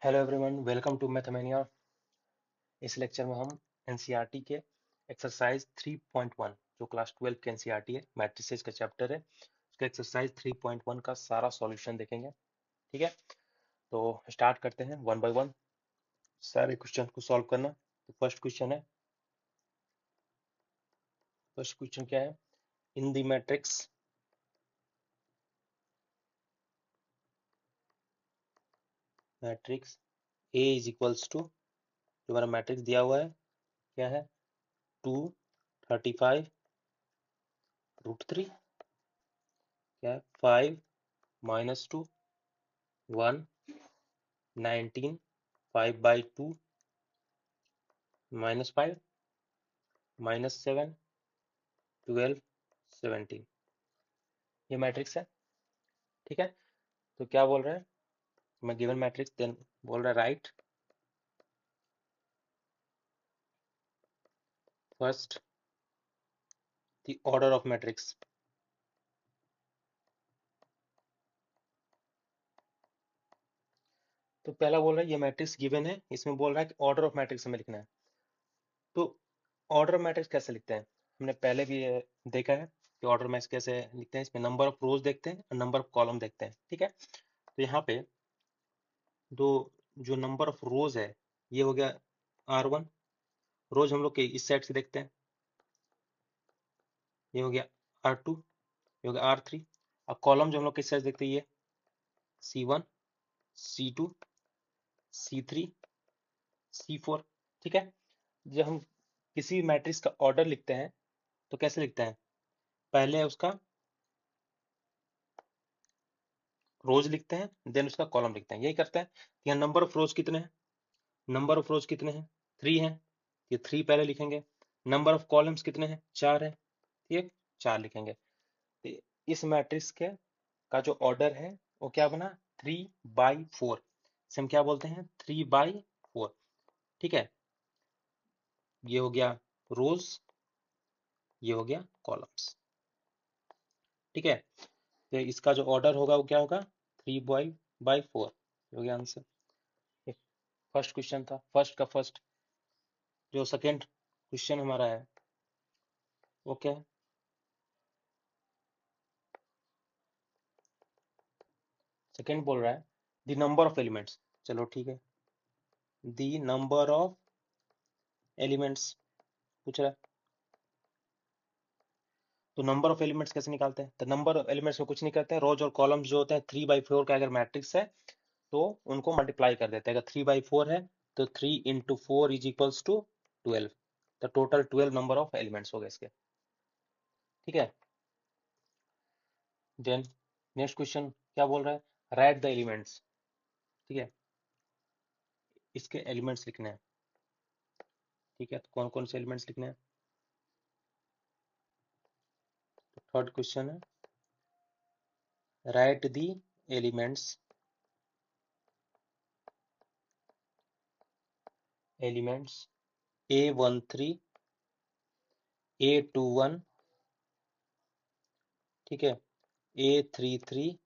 Hello everyone, welcome to Mathmania. इस lecture में हम एनसीईआरटी के एक्सरसाइज 3.1 जो क्लास 12 के एनसीईआरटी है, मैट्रिसेस का चैप्टर है, उसका एक्सरसाइज 3.1 का सारा सॉल्यूशन देखेंगे। ठीक है, तो स्टार्ट करते हैं वन बाय वन सारे क्वेश्चन को सॉल्व करना। तो फर्स्ट क्वेश्चन क्या है? In the matrix A is equals to, जो हमारा मैट्रिक्स दिया हुआ है क्या है? 2, 35 √3, क्या है? 5 - 2, 1, 19, 5/2, -5, -7, 12, 17। ये मैट्रिक्स है। ठीक है, तो क्या बोल रहा है? मैं गिवन मैट्रिक्स देन बोल रहा है right first the order of matrix. तो पहला बोल रहा है ये मैट्रिक्स गिवन है, इसमें बोल रहा है कि ऑर्डर ऑफ मैट्रिक्स हमें लिखना है। तो ऑर्डर ऑफ मैट्रिक्स कैसे लिखते हैं? हमने पहले भी ये देखा है कि ऑर्डर मैट्रिक्स कैसे लिखते हैं। इसमें नंबर ऑफ रोज देखते हैं और नंबर ऑफ कॉलम देखते हैं। ठीक है, तो यहाँ पे दो, जो नंबर ऑफ रोज है ये हो गया R1। रोज हम लोग के इस साइड से देखते हैं, ये हो गया R2, ये हो गया R3। अब कॉलम जो हम लोग किस साइड से देखते हैं, ये C1, C2, C3, C4। ठीक है, जब हम किसी मैट्रिक्स का ऑर्डर लिखते हैं तो कैसे लिखते हैं? पहले उसका रोज लिखते हैं, देन उसका कॉलम लिखते हैं, यही करते हैं। यहाँ नंबर ऑफ रोज कितने हैं? नंबर ऑफ रोज कितने हैं? 3 हैं, ये 3 पहले लिखेंगे। नंबर ऑफ कॉलम्स कितने हैं? 4 है, ये 4 लिखेंगे। तो इस मैट्रिक्स के का जो ऑर्डर है वो क्या बना? 3/4। इसे हम क्या बोलते हैं? 3/4। ठीक है, ये हो गया रोज, ये हो गया कॉलम्स। ठीक है, तो इसका जो ऑर्डर होगा वो क्या होगा? 3/4 हो गया आंसर। ये फर्स्ट क्वेश्चन था, फर्स्ट का फर्स्ट। जो सेकंड क्वेश्चन हमारा है वो क्या है? सेकंड बोल रहा है द नंबर ऑफ एलिमेंट्स। चलो ठीक है, द नंबर ऑफ एलिमेंट्स पूछ रहा है। तो नंबर ऑफ एलिमेंट्स कैसे निकालते हैं? तो नंबर ऑफ एलिमेंट्स में कुछ नहीं करते हैं, रोज और कॉलम्स जो होते हैं 3/4 का अगर मैट्रिक्स है तो उनको मल्टीप्लाई कर देते हैं। अगर 3/4 है तो 3 × 4 = 12। तो टोटल 12 नंबर ऑफ एलिमेंट्स हो गए इसके। ठीक है, देन नेक्स्ट क्वेश्चन क्या बोल रहा है? Right the elements. ठीक है, इसके एलिमेंट्स लिखने हैं। ठीक है, तो कौन कौन से एलिमेंट्स लिखने हैं? तो थर्ड क्वेश्चन है right the elements, elements A13, A21, ठीक है, A33,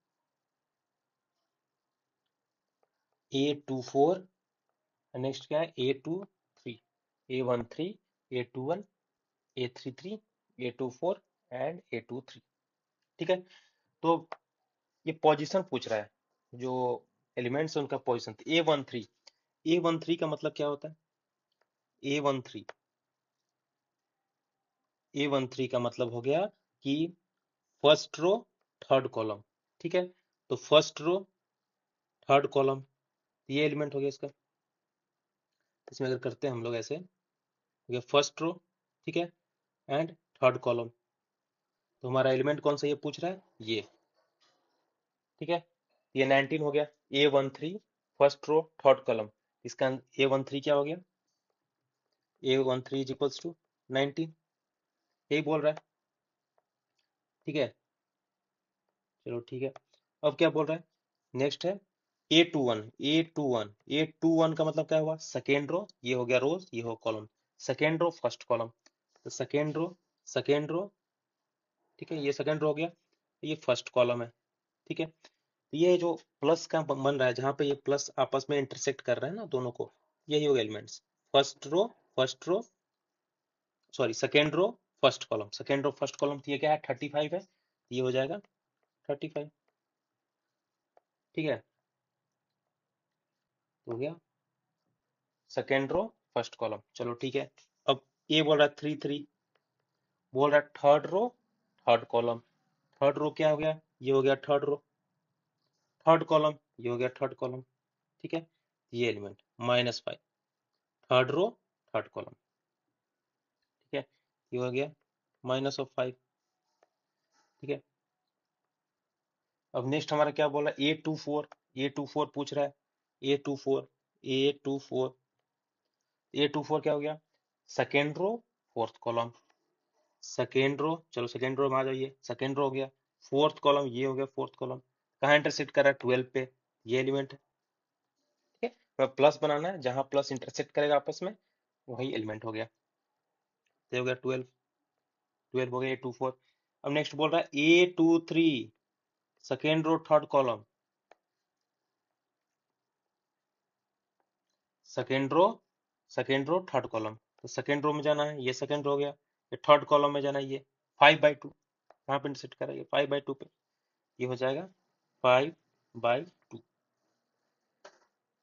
A24, नेक्स्ट क्या है? A23, A13, A21, A33, A24 and A23। ठीक है, तो ये पोजीशन पूछ रहा है, जो एलिमेंट्स है उनका पोजीशन। A13 का मतलब क्या होता है? A13 A13 का मतलब हो गया कि फर्स्ट रो थर्ड कॉलम। ठीक है, तो फर्स्ट रो थर्ड कॉलम, ये एलिमेंट हो गया इसका। इसमें अगर करते हैं हम लोग ऐसे, हो गया फर्स्ट रो, ठीक है, एंड थर्ड कॉलम। तो हमारा एलिमेंट कौन सा ये पूछ रहा है? ये। ठीक है, ये 19 हो गया। A13 first row third column, इसका A13 क्या हो गया? A13 = 19, यही बोल रहा है। ठीक है, चलो ठीक है। अब क्या बोल रहा है? नेक्स्ट है A21, A21 का मतलब क्या हुआ? सेकेंड रो, ये हो गया रोज, ये हो column. Second row first column, तो सेकेंड रो, ठीक है, ये सेकेंड रो हो गया, ये फर्स्ट कॉलम है। ठीक है, तो ये जो प्लस का बन रहा है, जहां पे ये प्लस आपस में इंटरसेक्ट कर रहे हैं ना दोनों को, यही होगा elements. First row sorry second row first column, second row first column, तो ये क्या है 35 है, ये हो जाएगा 35। ठीक है, तो हो गया सेकेंड रो फर्स्ट कॉलम। चलो ठीक है, अब ये बोल रहा है 3 3, बोल रहा है third row third column. Third row क्या हो गया, ये हो गया थर्ड रो थर्ड कॉलम, ये हो गया थर्ड कॉलम। ठीक है, ये element -5 third row third column. ठीक है, ये हो गया -5। ठीक है, अब नेक्स्ट हमारा क्या बोला, A24 पूछ रहा है। A24 A24 क्या हो गया, second row fourth column. Second row, चलो सेकेंड रो में आ जाइए, सेकेंड रो हो गया, फोर्थ कॉलम ये हो गया फोर्थ कॉलम। कहाँ इंटरसेक्ट कर रहा है 12 पे, ये एलिमेंट है। ठीक है, प्लस बनाना है, जहां प्लस इंटरसेक्ट करेगा आपस में वही एलिमेंट हो गया। तो ये हो गया 12, 12 हो गया A24। अब नेक्स्ट बोल रहा है A23 second row third column, second row third column. तो सेकेंड रो में जाना है, ये सेकेंड रो हो गया, ये थर्ड कॉलम में जाना है, ये 5/2 कहाँ पे इंटरसेक्ट करेगा, ये 5/2 पे, ये हो जाएगा 5/2।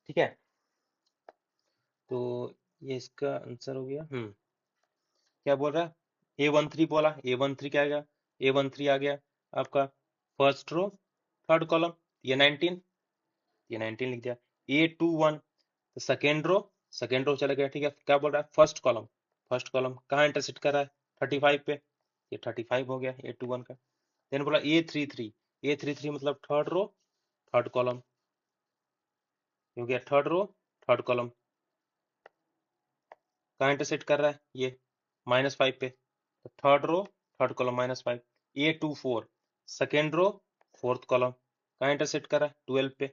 ठीक है, तो ये इसका आंसर हो गया। क्या बोल रहा है A13 बोला, A13 क्या आ गया, A13 आ गया आपका फर्स्ट रो थर्ड कॉलम, ये 19, ये 19 लिख दिया। A21 तो सेकेंड रो चला गया। ठीक है, क्या बोल रहा है फर्स्ट कॉलम कहाँ इंटरसेक्ट कर रहा है 35 पे, ये 35 हो गया A21 का। देन बोला A33 मतलब थर्ड रो थर्ड कॉलम, हो गया थर्ड रो थर्ड कॉलम। कहाँ इंटरसेक्ट कर रहा है ये -5 पे, तो third row third column -5। A24 second row fourth column, कहाँ इंटरसेक्ट कर रहा है 12 पे,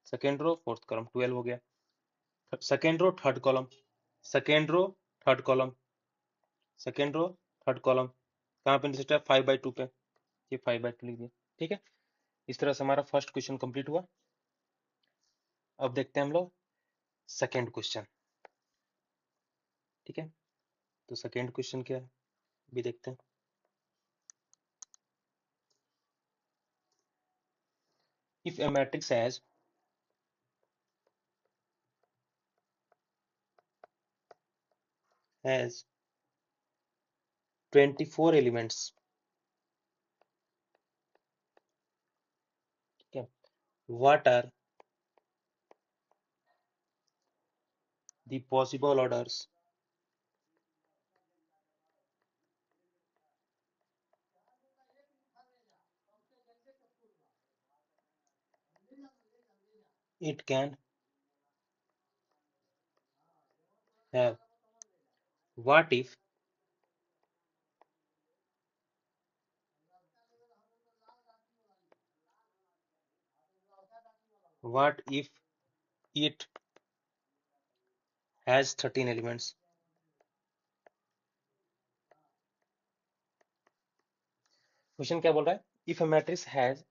सेकेंड रो फोर्थ कॉलम 12 हो गया। Second row third column, second row third column, second row third column, कहाँ पे इंटरसेक्ट है 5/2 पे, ये 5/2 लिख दिया। ठीक है, इस तरह से हमारा फर्स्ट क्वेश्चन कंप्लीट हुआ। अब देखते हैं हम लोग सेकेंड क्वेश्चन। ठीक है, तो सेकेंड क्वेश्चन क्या है भी देखते हैं। If A matrix has 24 elements, ठीक है, what are the possible orders it can have? what if what if it has 13 elements? Question क्या बोल रहा है, if A matrix has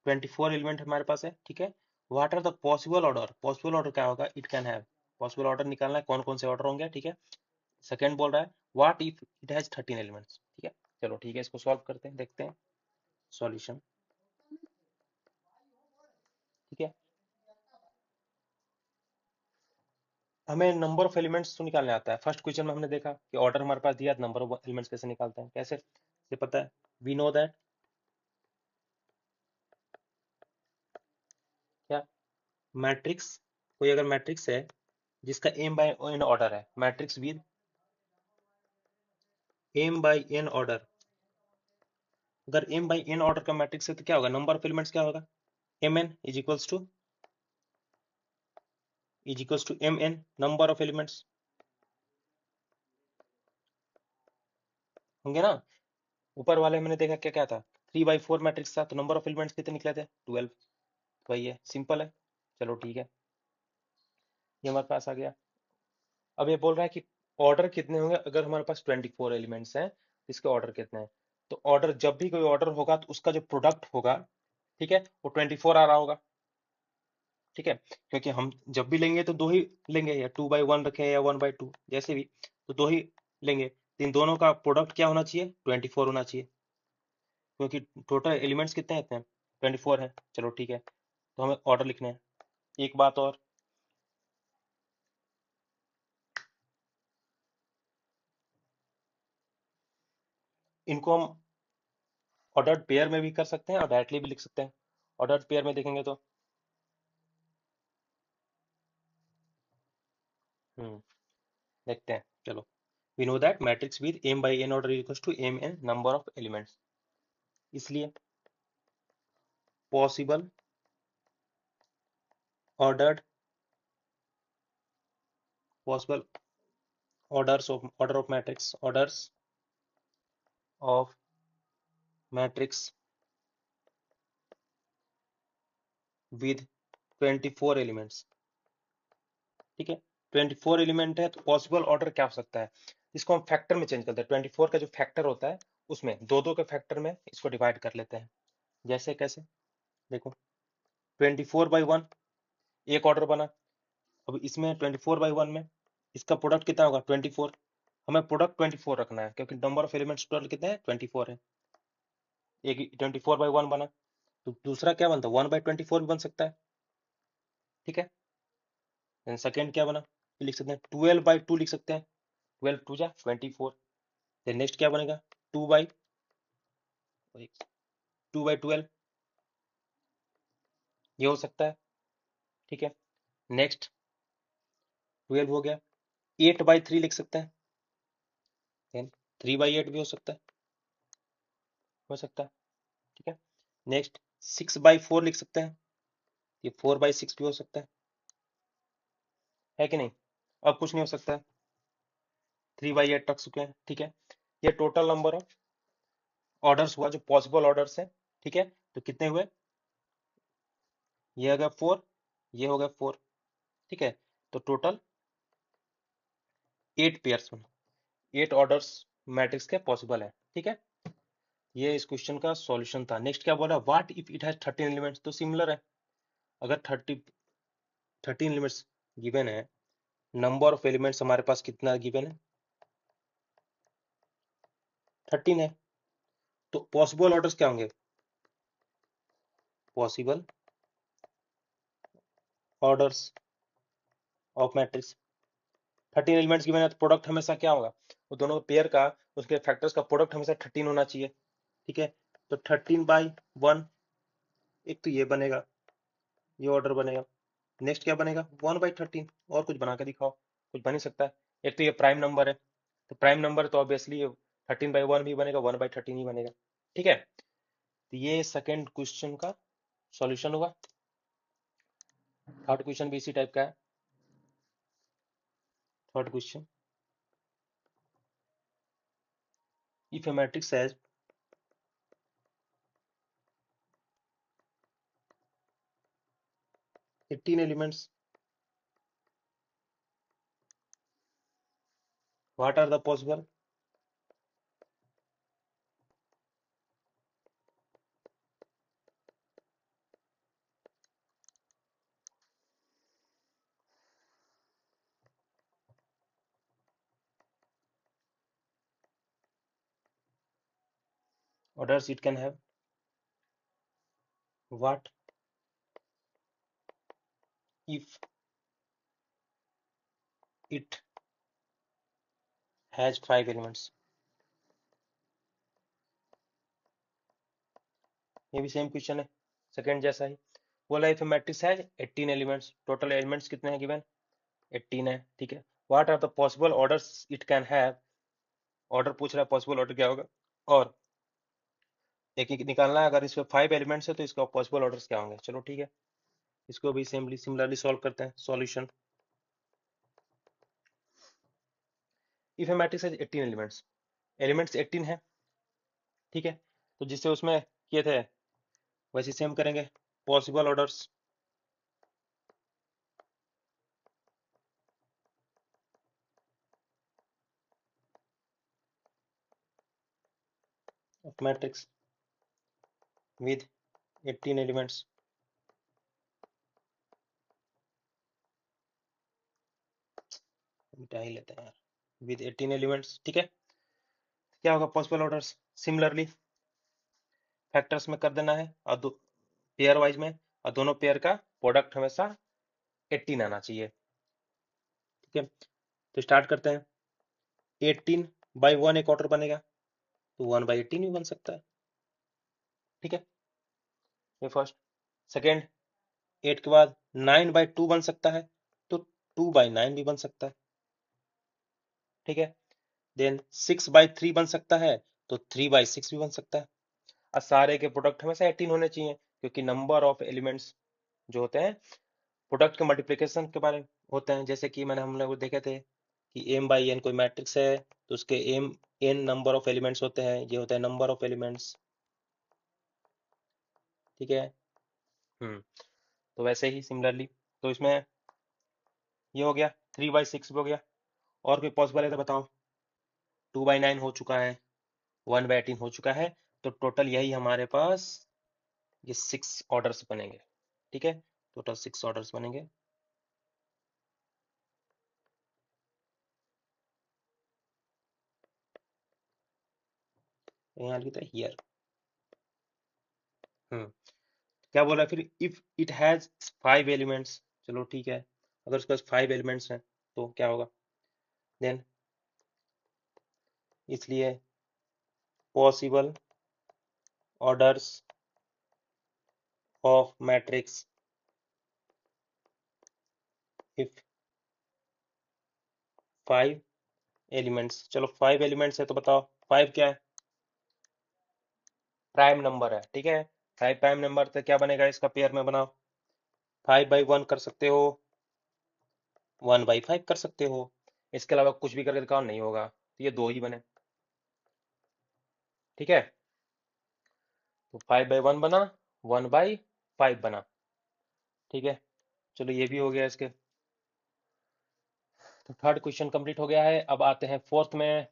24 element हमारे पास है। ठीक है, what are the possible order क्या होगा, it can have, possible order निकालना है, कौन कौन से ऑर्डर होंगे। ठीक है, सेकंड बोल रहा है what if it has 13 elements. ठीक है, चलो ठीक है, इसको सॉल्व करते हैं, देखते हैं सॉल्यूशन। ठीक है, हमें नंबर ऑफ एलिमेंट्स तो निकालने आता है। फर्स्ट क्वेश्चन में हमने देखा कि ऑर्डर हमारे पास दिया, नंबर ऑफ एलिमेंट्स कैसे निकालते हैं, कैसे ये पता है, वी नो दैट क्या, मैट्रिक्स, कोई अगर मैट्रिक्स है जिसका m बाय n ऑर्डर है, मैट्रिक्स विद m बाय n ऑर्डर, अगर m बाय n ऑर्डर का मैट्रिक्स है तो क्या होगा, नंबर ऑफ एलिमेंट्स क्या होगा, mn is equals to mn number of elements होंगे ना। ऊपर वाले मैंने देखा क्या क्या था, 3/4 मैट्रिक्स था, तो नंबर ऑफ एलिमेंट्स कितने निकले थे 12। वही है, सिंपल है। चलो ठीक है, ये हमारे पास आ गया। अब ये बोल रहा है कि ऑर्डर कितने होंगे अगर हमारे पास 24 एलिमेंट्स हैं, इसके ऑर्डर कितने हैं। तो ऑर्डर, जब भी कोई ऑर्डर होगा तो उसका जो प्रोडक्ट होगा ठीक है, वो 24 आ रहा होगा। ठीक है, क्योंकि हम जब भी लेंगे तो दो ही लेंगे, या 2/1 रखें या 1/2, जैसे भी, तो दो ही लेंगे। तो इन दोनों का प्रोडक्ट क्या होना चाहिए? 24 होना चाहिए, क्योंकि टोटल एलिमेंट्स कितने हैं? 24 है। चलो ठीक है, तो हमें ऑर्डर लिखना है। एक बात और, इनको हम ऑर्डर्ड पेयर में भी कर सकते हैं और डायरेक्टली भी लिख सकते हैं। ऑर्डर्ड पेयर में देखेंगे तो देखते हैं, चलो। We know that matrix with m by n order equals to m n number of elements, इसलिए possible ordered possible orders of matrix with 24 elements. ठीक है, 24 एलिमेंट है, तो पॉसिबल ऑर्डर क्या हो सकता है? इसको हम फैक्टर में चेंज करते हैं। 24 का जो फैक्टर होता है उसमें दो दो के फैक्टर में इसको डिवाइड कर लेते हैं। जैसे कैसे? देखो, 24/1 एक ऑर्डर बना। अब इसमें 24/1 में इसका प्रोडक्ट कितना होगा? 24। हमें प्रोडक्ट 24 रखना है, क्योंकि नंबर ऑफ एलिमेंट्स टोटल कितने हैं? 24 है। एक 24/1 बना, तो दूसरा क्या बनता है? 1/24 भी बन सकता है। ठीक है, सेकेंड क्या बना? ये लिख सकते हैं 12/2 लिख सकते हैं। 12 टू जा 24। फिर नेक्स्ट क्या बनेगा? 2/12 ये हो सकता है। ठीक है, नेक्स्ट 12 हो गया। 8/3 लिख सकते हैं। देन 3/8 भी हो सकता है। ठीक है, नेक्स्ट 6/4 लिख सकते हैं। ये 4/6 भी हो सकता है कि नहीं? अब कुछ नहीं हो सकता है, 3/8 रख चुके हैं। ठीक है, ये टोटल नंबर ऑफ ऑर्डर्स हुआ जो पॉसिबल ऑर्डर्स है। ठीक है, तो कितने हुए? ये हो गया 4, ये हो गया 4। ठीक है, तो टोटल 8 पेयर्स में 8 ऑर्डर्स मैट्रिक्स के पॉसिबल है। ठीक है, ये इस क्वेश्चन का सॉल्यूशन था। नेक्स्ट क्या बोला? What if it has 13 elements? तो सिमिलर है। अगर 13 एलिमेंट्स गिवन है, नंबर ऑफ एलिमेंट्स हमारे पास कितना गिवन है? 13 है। तो पॉसिबल ऑर्डर्स क्या होंगे? Possible orders of matrix, 13 elements given है, तो प्रोडक्ट हमेशा क्या होगा? वो दोनों पेयर का, उसके फैक्टर्स का प्रोडक्ट हमेशा 13 होना चाहिए। ठीक है, तो 13/1 एक तो ये बनेगा, ये ऑर्डर बनेगा। नेक्स्ट क्या बनेगा? 1/13। और कुछ बना के दिखाओ, कुछ बन ही सकता है। एक तो ये प्राइम नंबर है, तो प्राइम नंबर तो ऑब्वियसली 13/1 भी बनेगा, 1/13 ही बनेगा। ठीक है, तो ये सेकेंड क्वेश्चन का सॉल्यूशन होगा। थर्ड क्वेश्चन भी इसी टाइप का है। Third question, if A matrix has 18 elements, what are the possible orders it can have? What if it has 5 elements? ये भी सेम क्वेश्चन है, सेकंड जैसा ही। बोला if matrix has 18 elements, total elements कितने हैं गिवन? 18 है। ठीक है, what are the possible orders it can have? Order पूछ रहा है, पॉसिबल ऑर्डर क्या होगा? और एक एक निकालना है, अगर इसमें 5 एलिमेंट्स है तो इसका पॉसिबल ऑर्डर्स क्या होंगे? चलो ठीक है, इसको भी सिमिलरली सॉल्व करते हैं। Solution, if A matrix has 18 elements, elements 18 है। ठीक है, तो जिससे उसमें किए थे वैसे सेम करेंगे। Possible orders of matrix with 18 elements. मिटा ही लेते हैं यार, विद 18 एलिमेंट्स। ठीक है, क्या होगा पॉसिबल ऑर्डर्स, सिमिलरली फैक्टर्स में कर देना है और दो पेयर वाइज में, और दोनों पेयर का प्रोडक्ट हमेशा 18 आना चाहिए। ठीक है, तो स्टार्ट करते हैं। 18/1 एक ऑर्डर बनेगा, तो 1/18 भी बन सकता है। ठीक है, ये फर्स्ट। सेकेंड, 8 के बाद 9/2 बन सकता है, तो 2/9 भी बन सकता है। ठीक है, देन 6/3 बन सकता है, तो 3/6 भी बन सकता है। और सारे के प्रोडक्ट हमेशा 18 होने चाहिए, क्योंकि नंबर ऑफ एलिमेंट्स जो होते हैं प्रोडक्ट के मल्टीप्लिकेशन के बारे में होते हैं। जैसे कि मैंने हम लोग देखे थे कि m/n कोई मैट्रिक्स है, तो उसके n नंबर ऑफ एलिमेंट्स होते हैं, ये होता है नंबर ऑफ एलिमेंट्स। ठीक है, तो वैसे ही सिमिलरली, तो इसमें ये हो गया, 3/6 भी हो गया। और कोई पॉसिबल है तो बताओ। 2/9 हो चुका है, 1/18 हो चुका है, तो टोटल यही हमारे पास ये 6 ऑर्डर्स बनेंगे। ठीक है, टोटल 6 ऑर्डर्स बनेंगे। यहाँ लिखता है हियर। क्या बोला फिर, इफ इट हैज 5 एलिमेंट्स। चलो ठीक है, अगर उसके पास 5 एलिमेंट्स हैं तो क्या होगा, देन इसलिए possible orders of matrix if 5 elements. चलो 5 एलिमेंट्स है तो बताओ 5 क्या है, प्राइम नंबर है। ठीक है, 5 प्राइम नंबर तो क्या बनेगा, इसका पेयर में बनाओ। 5/1 कर सकते हो, 1/5 कर सकते हो, इसके अलावा कुछ भी करके दिखाओ, नहीं होगा, तो ये दो ही बने। ठीक है, तो 5/1 बना, 1/5 बना। ठीक है, चलो ये भी हो गया इसके। तो थर्ड क्वेश्चन कंप्लीट हो गया है। अब आते हैं फोर्थ में।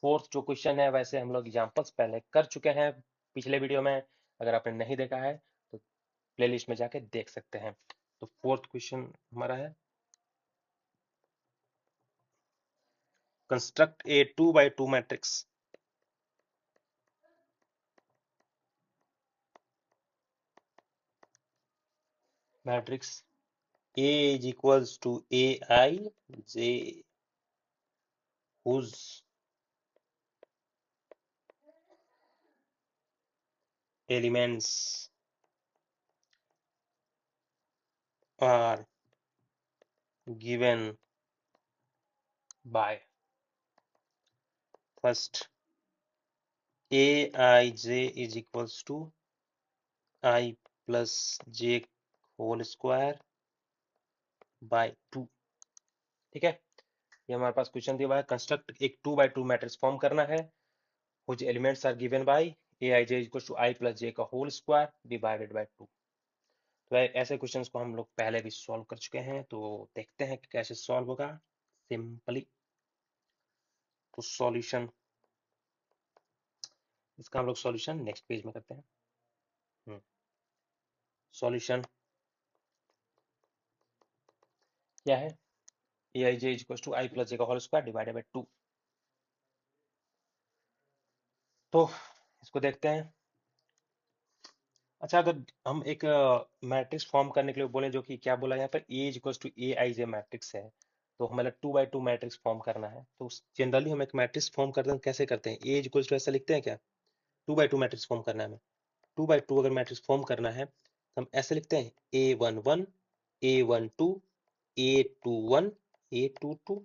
फोर्थ जो क्वेश्चन है, वैसे हम लोग एग्जांपल्स पहले कर चुके हैं पिछले वीडियो में, अगर आपने नहीं देखा है तो प्लेलिस्ट में जाके देख सकते हैं। तो फोर्थ क्वेश्चन हमारा है, construct A 2/2 matrix. Matrix A is equals to Aij whose elements are given by first Aij is equals to I plus j whole square by 2। ठीक है, ये हमारे पास क्वेश्चन दिया हुआ है, कंस्ट्रक्ट एक 2/2 मैट्रिक्स फॉर्म करना है, which elements are given by Aij equals to I plus j का होल स्क्वायर डिवाइडेड बाय 2। तो ऐसे क्वेश्चंस को हम लोग पहले भी सॉल्व कर चुके हैं, तो देखते हैं कि कैसे सॉल्व होगा सिंपली। तो सॉल्यूशन, इसका हम लोग सॉल्यूशन नेक्स्ट पेज में करते हैं। सॉल्यूशन क्या है, Aij equals to I plus j का होल स्क्वायर डिवाइडेड बाय 2। तो इसको देखते हैं। अच्छा, अगर हम एक मैट्रिक्स फॉर्म करने के लिए बोले, जो कि क्या बोला यहाँ पर, A equals to Aij matrix है, तो हमें 2/2 मैट्रिक्स फॉर्म करना है, तो जनरली हम एक मैट्रिक्स फॉर्म करते हैं, कैसे करते हैं, A इक्वल्स टू ऐसा लिखते हैं क्या, 2/2 मैट्रिक्स फॉर्म करना है हमें। 2/2 अगर मैट्रिक्स फॉर्म करना है तो हम ऐसे लिखते हैं, A11 A12 A21 A22।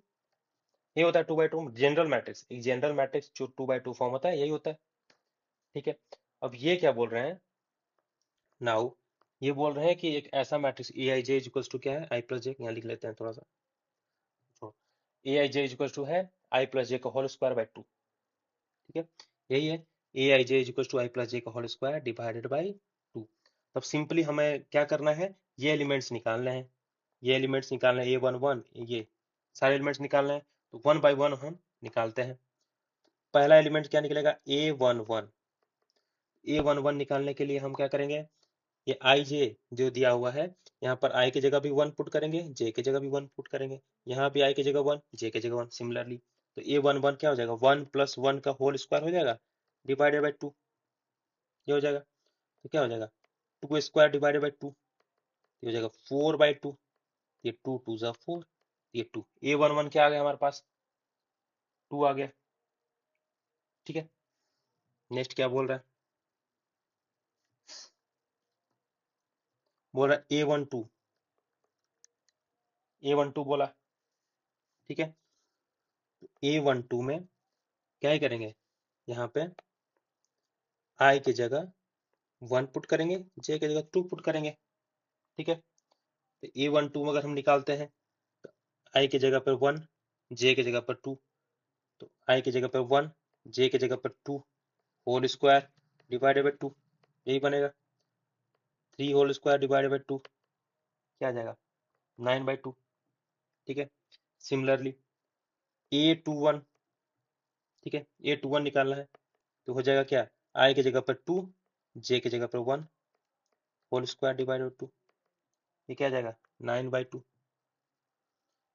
ये होता है 2/2 जनरल मैट्रिक्स। एक जनरल मैट्रिक्स जो 2/2 फॉर्म होता है, यही होता है। ठीक है, अब ये क्या बोल रहे हैं, नाउ ये बोल रहे हैं कि एक ऐसा मैट्रिक्स Aij इक्वल्स टू क्या है, I plus j, यहाँ लिख लेते हैं थोड़ा सा, Aij इक्वल्स टू है I plus j का होल स्क्वायर बाय 2। ठीक है, यही है, Aij equals to I plus j का होल स्क्वायर डिवाइडेड बाय 2। तब सिंपली हमें क्या करना है, ये एलिमेंट्स निकालने हैं, ये एलिमेंट्स निकालने हैं, A11 ये सारे एलिमेंट्स निकालने हैं, तो 1/1 हम निकालते हैं। पहला एलिमेंट क्या निकलेगा, A11। A11 निकालने के लिए हम क्या करेंगे, ये आई जे जो दिया हुआ है, यहाँ पर आई की जगह भी 1 पुट करेंगे, जे की जगह भी 1 पुट करेंगे, यहाँ भी आई की जगह 1, जे की जगह 1 सिमिलरली। तो ए 1 क्या हो जाएगा, 1 + 1 का होल स्क्वायर हो जाएगा डिवाइडेड बाई 2, ये हो जाएगा। तो क्या हो जाएगा, 2 स्क्वायर डिवाइडेड बाई 2, ये हो जाएगा 4/2, ये 2 2 जा 4, ये 2, A11 क्या आ गया हमारे पास, 2 आ गया। ठीक है, नेक्स्ट क्या बोल रहा है, बोल रहा है A12 बोला। ठीक है, A12 में क्या ही करेंगे, यहाँ पे I की जगह 1 पुट करेंगे, J की जगह 2 पुट करेंगे। ठीक है, तो A12 में अगर हम निकालते हैं तो I की जगह पर 1, J की जगह पर 2, तो I की जगह पर 1, J की जगह पर 2 होल स्क्वायर डिवाइडेड बाई 2, यही बनेगा। 3 होल स्क्वायर डिवाइडेड बाई 2 क्या आ जाएगा, 9/2। ठीक है, सिमिलरली A21, ठीक है, A21 निकालना है तो हो जाएगा क्या, I की जगह पर 2, J की जगह पर 1 होल स्क्वायर डिवाइडेड बाई 2, ये क्या आ जाएगा, 9/2।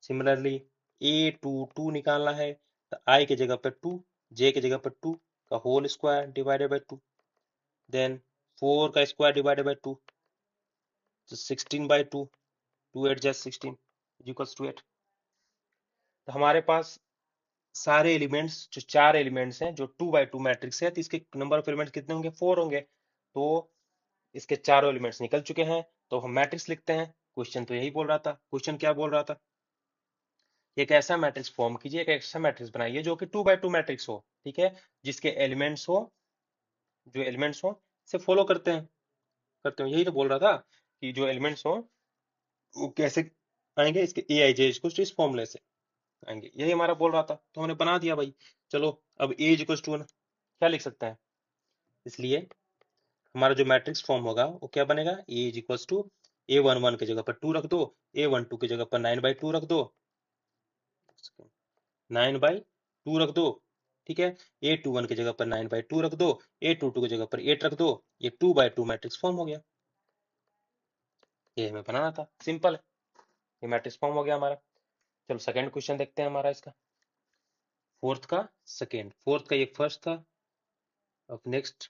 सिमिलरली A22 निकालना है तो I की जगह पर 2, J की जगह पर 2 का whole square divided by 2, then 4 का स्क्वायर डिवाइडेड बाई 2, तो 16/2, 2 8 जा 16 इक्वल्स टू 8। तो हमारे पास सारे एलिमेंट्स, जो 4 एलिमेंट्स हैं, जो 2/2 मैट्रिक्स है, तो इसके नंबर ऑफ एलिमेंट्स कितने होंगे, 4 होंगे। तो इसके चारों एलिमेंट्स निकल चुके हैं, तो हम मैट्रिक्स लिखते हैं। क्वेश्चन तो यही बोल रहा था, क्वेश्चन क्या बोल रहा था, एक ऐसा मैट्रिक्स फॉर्म कीजिए, एक ऐसा मैट्रिक्स बनाइए जो कि 2/2 मैट्रिक्स हो। ठीक है, जिसके एलिमेंट्स हो, जो एलिमेंट्स हो से फॉलो करते हो, यही तो बोल रहा था कि जो एलिमेंट्स हो वो कैसे आएंगे, इसके ए आई जे इक्वल टू इस फॉर्मूले से आएंगे, यही हमारा बोल रहा था, तो हमने बना दिया भाई। चलो अब ए इक्वल टू क्या लिख सकते हैं, इसलिए हमारा जो मैट्रिक्स फॉर्म होगा वो क्या बनेगा, ए इज इक्वल टू A11 की जगह पर 2 रख दो, A12 की जगह पर 9/2 रख दो, 9/2 रख दो। ठीक है, A21 की जगह पर 9/2 रख दो, A22 की जगह पर 8 रख दो, ये 2/2 मैट्रिक्स फॉर्म हो गया। ये हमें बनाना था, सिंपल है, ये मैट्रिक्स फॉर्म हो गया हमारा। चलो सेकंड क्वेश्चन देखते हैं हमारा इसका, फोर्थ का सेकंड, फोर्थ का ये फर्स्ट था। अब नेक्स्ट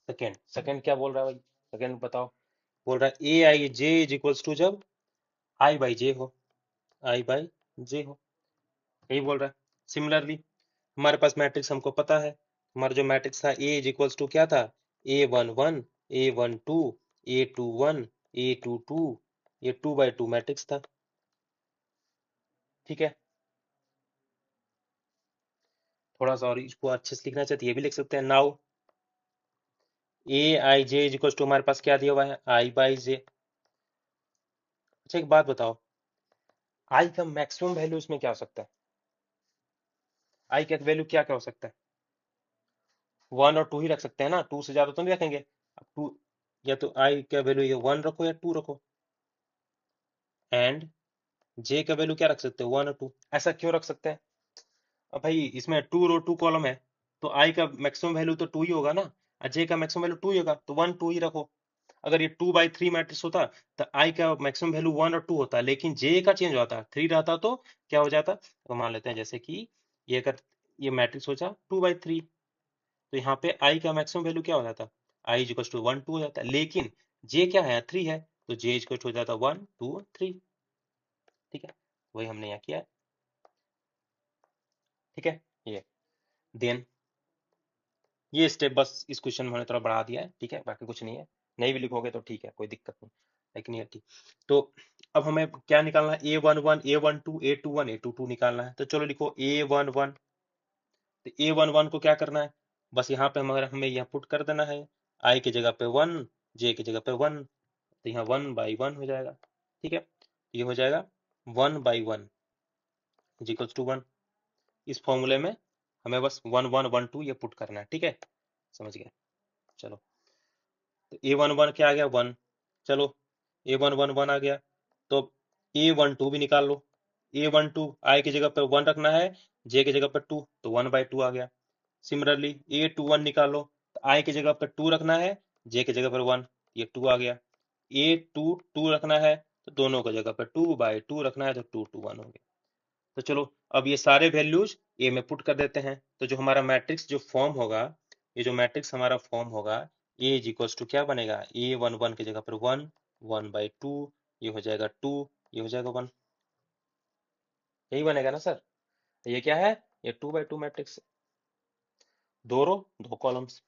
सेकंड, सेकंड क्या बोल रहा है भाई, सेकंड बताओ। बोल रहा है ए I J is equals to जब आई बाई जे हो, आई बाई जे हो, यही बोल रहा है। सिमिलरली हमारे पास मैट्रिक्स हमको पता है, हमारा जो मैट्रिक्स था ए इज इक्वल्स टू क्या था, A11, A12, A21, A22, ये 2/2 मैट्रिक्स था। ठीक है, थोड़ा सा और इसको अच्छे से लिखना चाहते ये भी लिख सकते हैं। Now A I J is equals to हमारे पास क्या दिया हुआ है, आई बाई जे। अच्छा एक बात बताओ, आई का मैक्सिमम वैल्यू इसमें क्या हो सकता है, आई का वैल्यू क्या क्या हो सकता है, 1 और 2 ही रख सकते हैं ना, 2 से ज्यादा तो नहीं रखेंगे। अब 2, या तो आई का वैल्यू ये 1 रखो या 2 रखो, एंड जे का वैल्यू क्या रख सकते हो, 1 और 2। ऐसा क्यों रख सकते हैं, अब भाई इसमें 2 रो 2 कॉलम है, तो आई का मैक्सिमम वैल्यू तो 2 ही होगा ना, और जे का मैक्सिमम वैल्यू 2 ही होगा, तो 1 2 ही रखो। अगर ये 2/3 मैट्रिक्स होता तो आई का मैक्सिमम वैल्यू 1 और 2 होता, लेकिन जे का चेंज होता, 3 रहता तो क्या हो जाता, तो मान लेते हैं जैसे कि ये अगर ये मैट्रिक्स हो जाए 2/3, तो यहाँ पे आई का मैक्सिमम वैल्यू क्या हो जाता, आई इज इक्वल टू 1 2 हो जाता, लेकिन जे क्या है 3 है, तो जे इज इक्वल टू हो जाता 1 2 3। ठीक है, वही हमने यहाँ किया है। ठीक है, ये देन ये स्टेप बस इस क्वेश्चन में हमने थोड़ा बढ़ा दिया है। ठीक है, बाकी कुछ नहीं है, नहीं भी लिखोगे तो ठीक है, कोई दिक्कत नहीं, लेकिन ये ठीक। तो अब हमें क्या निकालना है, A11, A12, A21, A22 निकालना है। तो चलो लिखो A11, तो A11 को क्या करना है, बस यहाँ पे हमें यहाँ पुट कर देना है, I की जगह पे 1, J की जगह पे 1, तो यहाँ 1/1 हो जाएगा। ठीक है, ये हो जाएगा 1/1 इज इक्वल्स टू 1। इस फॉर्मूले में हमें बस 1 1 1 2 ये पुट करना है। ठीक है, समझ गए। चलो, तो A11 क्या आ गया, 1। चलो A11 1 आ गया, तो A12 भी निकाल लो। A12 I की जगह पर 1 रखना है, J की जगह पर 2 तो 1/2 आ गया। सिमिलरली A21 निकालो तो I की जगह पर 2 रखना है, J की जगह पर 1, ये 2 आ गया। A22 रखना है तो दोनों की जगह पर 2/2 रखना है तो 2 2 1 हो गया। तो चलो अब ये सारे वैल्यूज ए में पुट कर देते हैं, तो जो हमारा मैट्रिक्स जो फॉर्म होगा, ये जो मैट्रिक्स हमारा फॉर्म होगा, ए इज इक्वल्स टू क्या बनेगा, A11 की जगह पर 1, 1/2, ये हो जाएगा 2, ये हो जाएगा 1, यही बनेगा ना सर। ये क्या है, ये 2/2 मैट्रिक्स, 2 रो 2 कॉलम्स।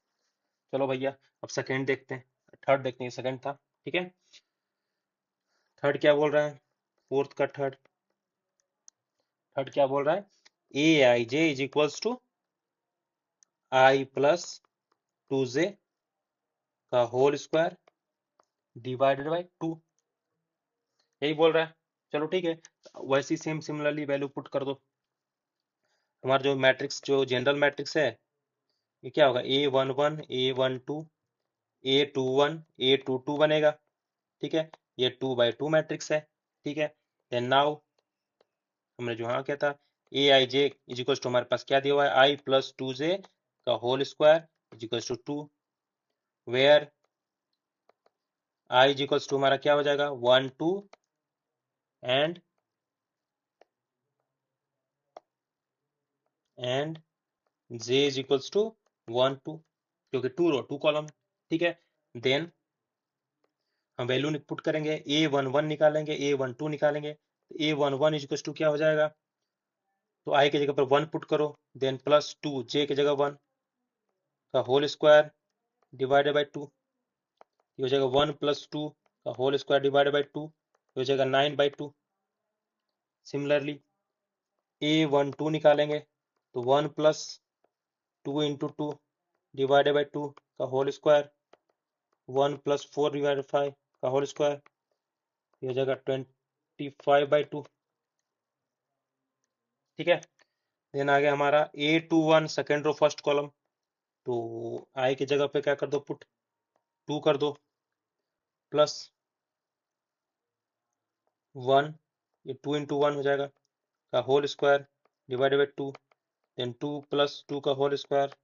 चलो भैया अब सेकंड देखते हैं, थर्ड देखते हैं, सेकंड था, ठीक है। थर्ड क्या बोल रहा है, फोर्थ का थर्ड, थर्ड क्या बोल रहा है, Aij is equals to I plus 2j का होल स्क्वायर डिवाइडेड बाई 2, यही बोल रहा है। चलो ठीक है, वैसी सेम सिमिलरली वैल्यू पुट कर दो। हमारा जो मैट्रिक्स जो जनरल मैट्रिक्स है, ये क्या होगा, A11 A12 A21 A22 बनेगा, ठीक है। ये 2/2 मैट्रिक्स है, ठीक है। देन नाउ हमने जो हाँ क्या था, Aij इज इक्वल टू हमारे पास क्या दिया हुआ है, I प्लस 2j का whole square is equal to 2, where I is equal to हमारा क्या हो जाएगा, 1 2 and j is equals to 1 2, क्योंकि 2 रो 2 कॉलम, ठीक है। देन हम वैल्यू पुट करेंगे, A11 निकालेंगे, A12 निकालेंगे, A11 इज इक्वल्स टू क्या हो जाएगा, तो I की जगह पर 1 पुट करो, देन प्लस 2 J की जगह 1 का होल स्क्वायर डिवाइडेड बाई 2, ये हो जाएगा 1 प्लस 2 का होल स्क्वायर डिवाइडेड बाई 2, ये हो जाएगा 9/2। सिमिलरली A12 निकालेंगे तो 1 प्लस 2 इंटू 2 डिवाइडेड बाई 2 का होल स्क्वायर, 1 प्लस 4 डिवाइडेड 5 का होल स्क्वायर, ये हो जाएगा 25/2, ठीक है। देन आ गया हमारा A21 second row first column, तो I की जगह पे क्या कर दो, पुट 2 कर दो, प्लस 1, ये 2 इंटू 1 हो जाएगा का whole square divided by 2, then 2 plus 2 का whole square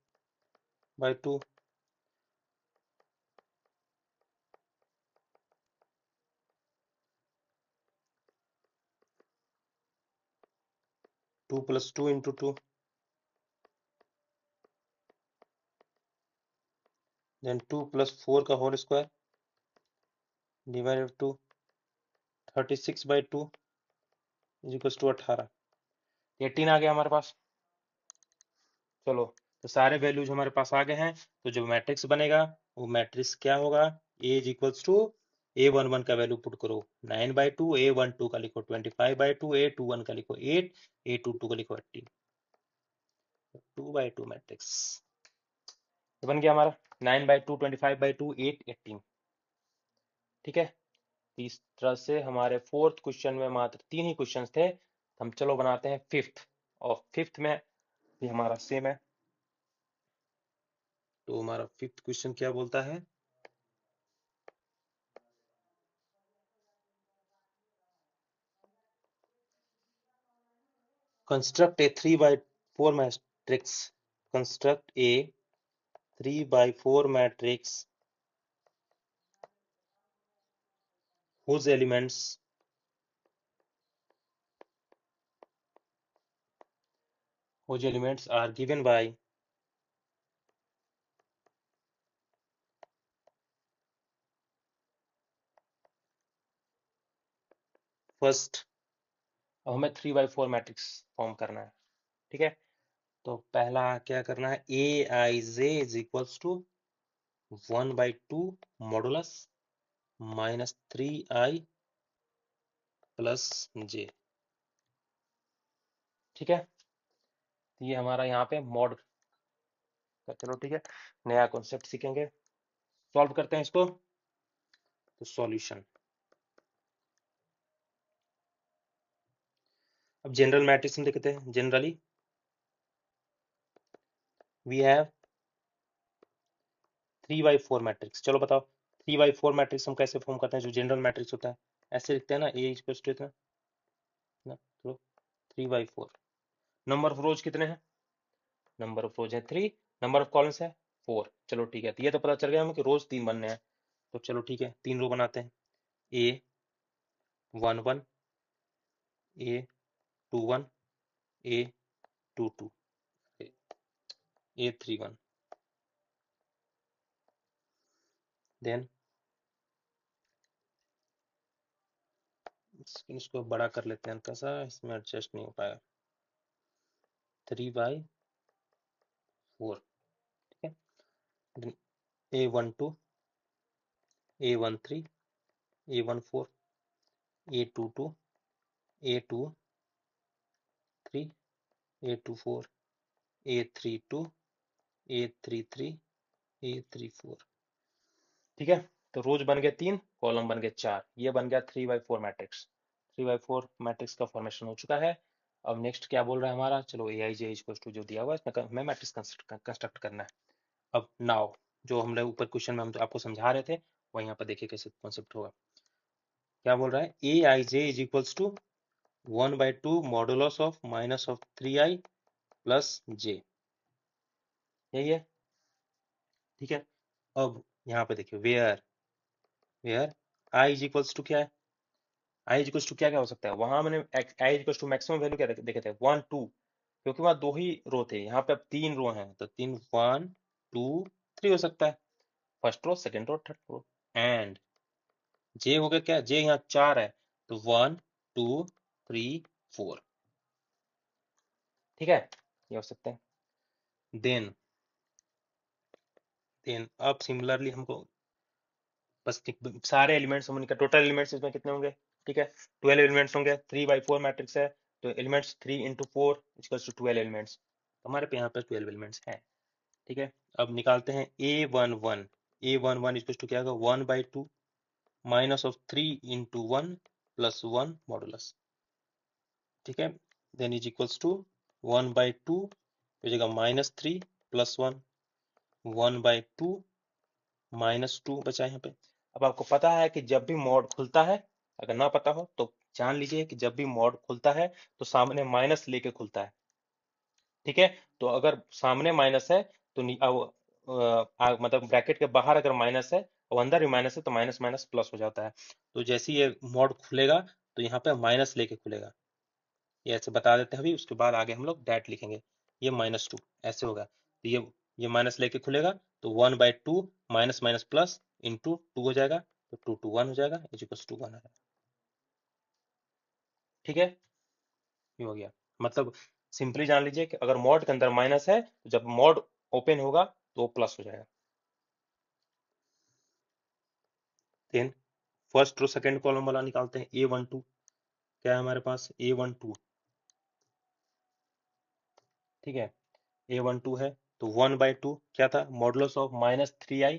by 2, 2 plus 2 into 2, then 2 plus 4 का whole square divided 2, 36/2 is equal to 18, 18 आ गया हमारे पास। चलो तो सारे वैल्यूज हमारे पास आ गए हैं, तो जो मैट्रिक्स बनेगा वो मैट्रिक्स क्या होगा, ए इज इक्वल्स टू A11 का वैल्यू पुट करो 9/2, A12 का लिखो 25/2, A21 का लिखो 8, A22 का लिखो 18, 2/2 मैट्रिक्स बन गया हमारा 9/2, 25/2, 8, 18, ठीक है। इस तरह से हमारे फोर्थ क्वेश्चन में मात्र 3 ही क्वेश्चन थे, हम चलो बनाते हैं फिफ्थ, और फिफ्थ में भी हमारा सेम है। तो हमारा फिफ्थ क्वेश्चन क्या बोलता है, construct a 3/4 matrix, construct a 3/4 matrix whose elements are given by first, अब हमें 3/4 मैट्रिक्स फॉर्म करना है, ठीक है। तो पहला क्या करना है, Aij is equals to 1/2 modulus -3i plus j, ठीक है। तो ये हमारा यहाँ पे मॉड, चलो ठीक है, नया कॉन्सेप्ट सीखेंगे। सॉल्व करते हैं इसको, तो सॉल्यूशन, अब जनरल मैट्रिक्स में लिखते हैं, जनरली वी हैव 3/4 मैट्रिक्स। चलो बताओ 3/4 मैट्रिक्स हम कैसे फॉर्म करते हैं, जो जनरल मैट्रिक्स होता है ऐसे लिखते हैं ना, ए इक्वल्स टू इतना ना, चलो 3/4। नंबर ऑफ रोज कितने हैं? नंबर ऑफ रोज है 3, नंबर ऑफ कॉलम्स है 4। चलो ठीक है, तो ये तो पता चल गया हमें कि रोज 3 बनने हैं। तो चलो ठीक है, 3 रो बनाते हैं। A11, A21, A22, A31। Then इसको बड़ा कर लेते हैं हल्का सा, इसमें एडजस्ट नहीं हो पाएगा। 3/4, ठीक है। A12, A13, A14, A22, A23, A24, A32, A33, A34। ठीक है, तो रोज बन गए 3, कॉलम बन गए 4। ये बन गया 3/4 मैट्रिक्स। 3/4 मैट्रिक्स का फॉर्मेशन हो चुका है। अब नेक्स्ट क्या बोल रहा है हमारा, चलो Aij इक्वल टू जो दिया हुआ है इसमें हमें मैट्रिक्स कंस्ट्रक्ट करना है। अब नाउ जो हम लोग ऊपर क्वेश्चन में हम आपको समझा रहे थे वह यहाँ पर देखिए कैसे कॉन्सेप्ट होगा। क्या बोल रहा है, Aij is equals to 1/2 modulus of minus of 3i plus j। यही है, ठीक है। अब यहाँ पे देखिए where where i is equals to क्या है, i इज इक्वल्स टू क्या क्या हो सकता है। वहां मैंने i is equals to maximum value क्या देखे थे, 1 2, क्योंकि वहां 2 ही रो थे। यहाँ पे अब 3 रो हैं तो 3 1 2 3 हो सकता है, first row second row third row. And j हो गया क्या, j यहाँ 4 है तो 1 2 3 4, ठीक है, ये हो सकता है। देन अब सिमिलरली हमको बस सारे एलिमेंट्स हम उनका टोटल एलिमेंट्स इसमें कितने होंगे, ठीक है 12 एलिमेंट्स होंगे। 3/4 मैट्रिक्स है तो elements 3 into 4 equals to 12 elements. हमारे पे यहाँ पे 12 एलिमेंट्स हैं, ठीक है। अब निकालते हैं A11 इक्वल्स टू क्या होगा, 1/2 minus of 3 into 1 plus 1 modulus, ठीक है। देन इज इक्वल्स टू 1/2 हो जाएगा -3 प्लस 1, 1/2 -2 बचा यहाँ पे। अब आपको पता है कि जब भी मॉड खुलता है, अगर ना पता हो तो जान लीजिए कि जब भी मॉड खुलता है तो सामने माइनस लेके खुलता है, ठीक है। तो अगर सामने माइनस है तो मतलब ब्रैकेट के बाहर अगर माइनस है और अंदर भी माइनस है तो माइनस माइनस प्लस हो जाता है। तो जैसे ये मॉड खुलेगा तो यहाँ पे माइनस लेके खुलेगा, ये ऐसे बता देते हैं अभी, उसके बाद आगे हम लोग डैट लिखेंगे। ये -2 ऐसे होगा, तो ये माइनस लेके खुलेगा तो 1/2 माइनस माइनस प्लस इंटू 2 हो जाएगा, तो 2 2 1 हो जाएगा, इज इक्वल्स टू 1 है, ठीक है। ये हो गया, मतलब सिंपली जान लीजिए कि अगर मॉड के अंदर माइनस है तो जब मॉड ओपन होगा तो वो प्लस हो जाएगा। Then first row second column वाला निकालते हैं। A12 क्या है हमारे पास, A12, ठीक है। A12 है तो 1/2 क्या था, modulus of -3i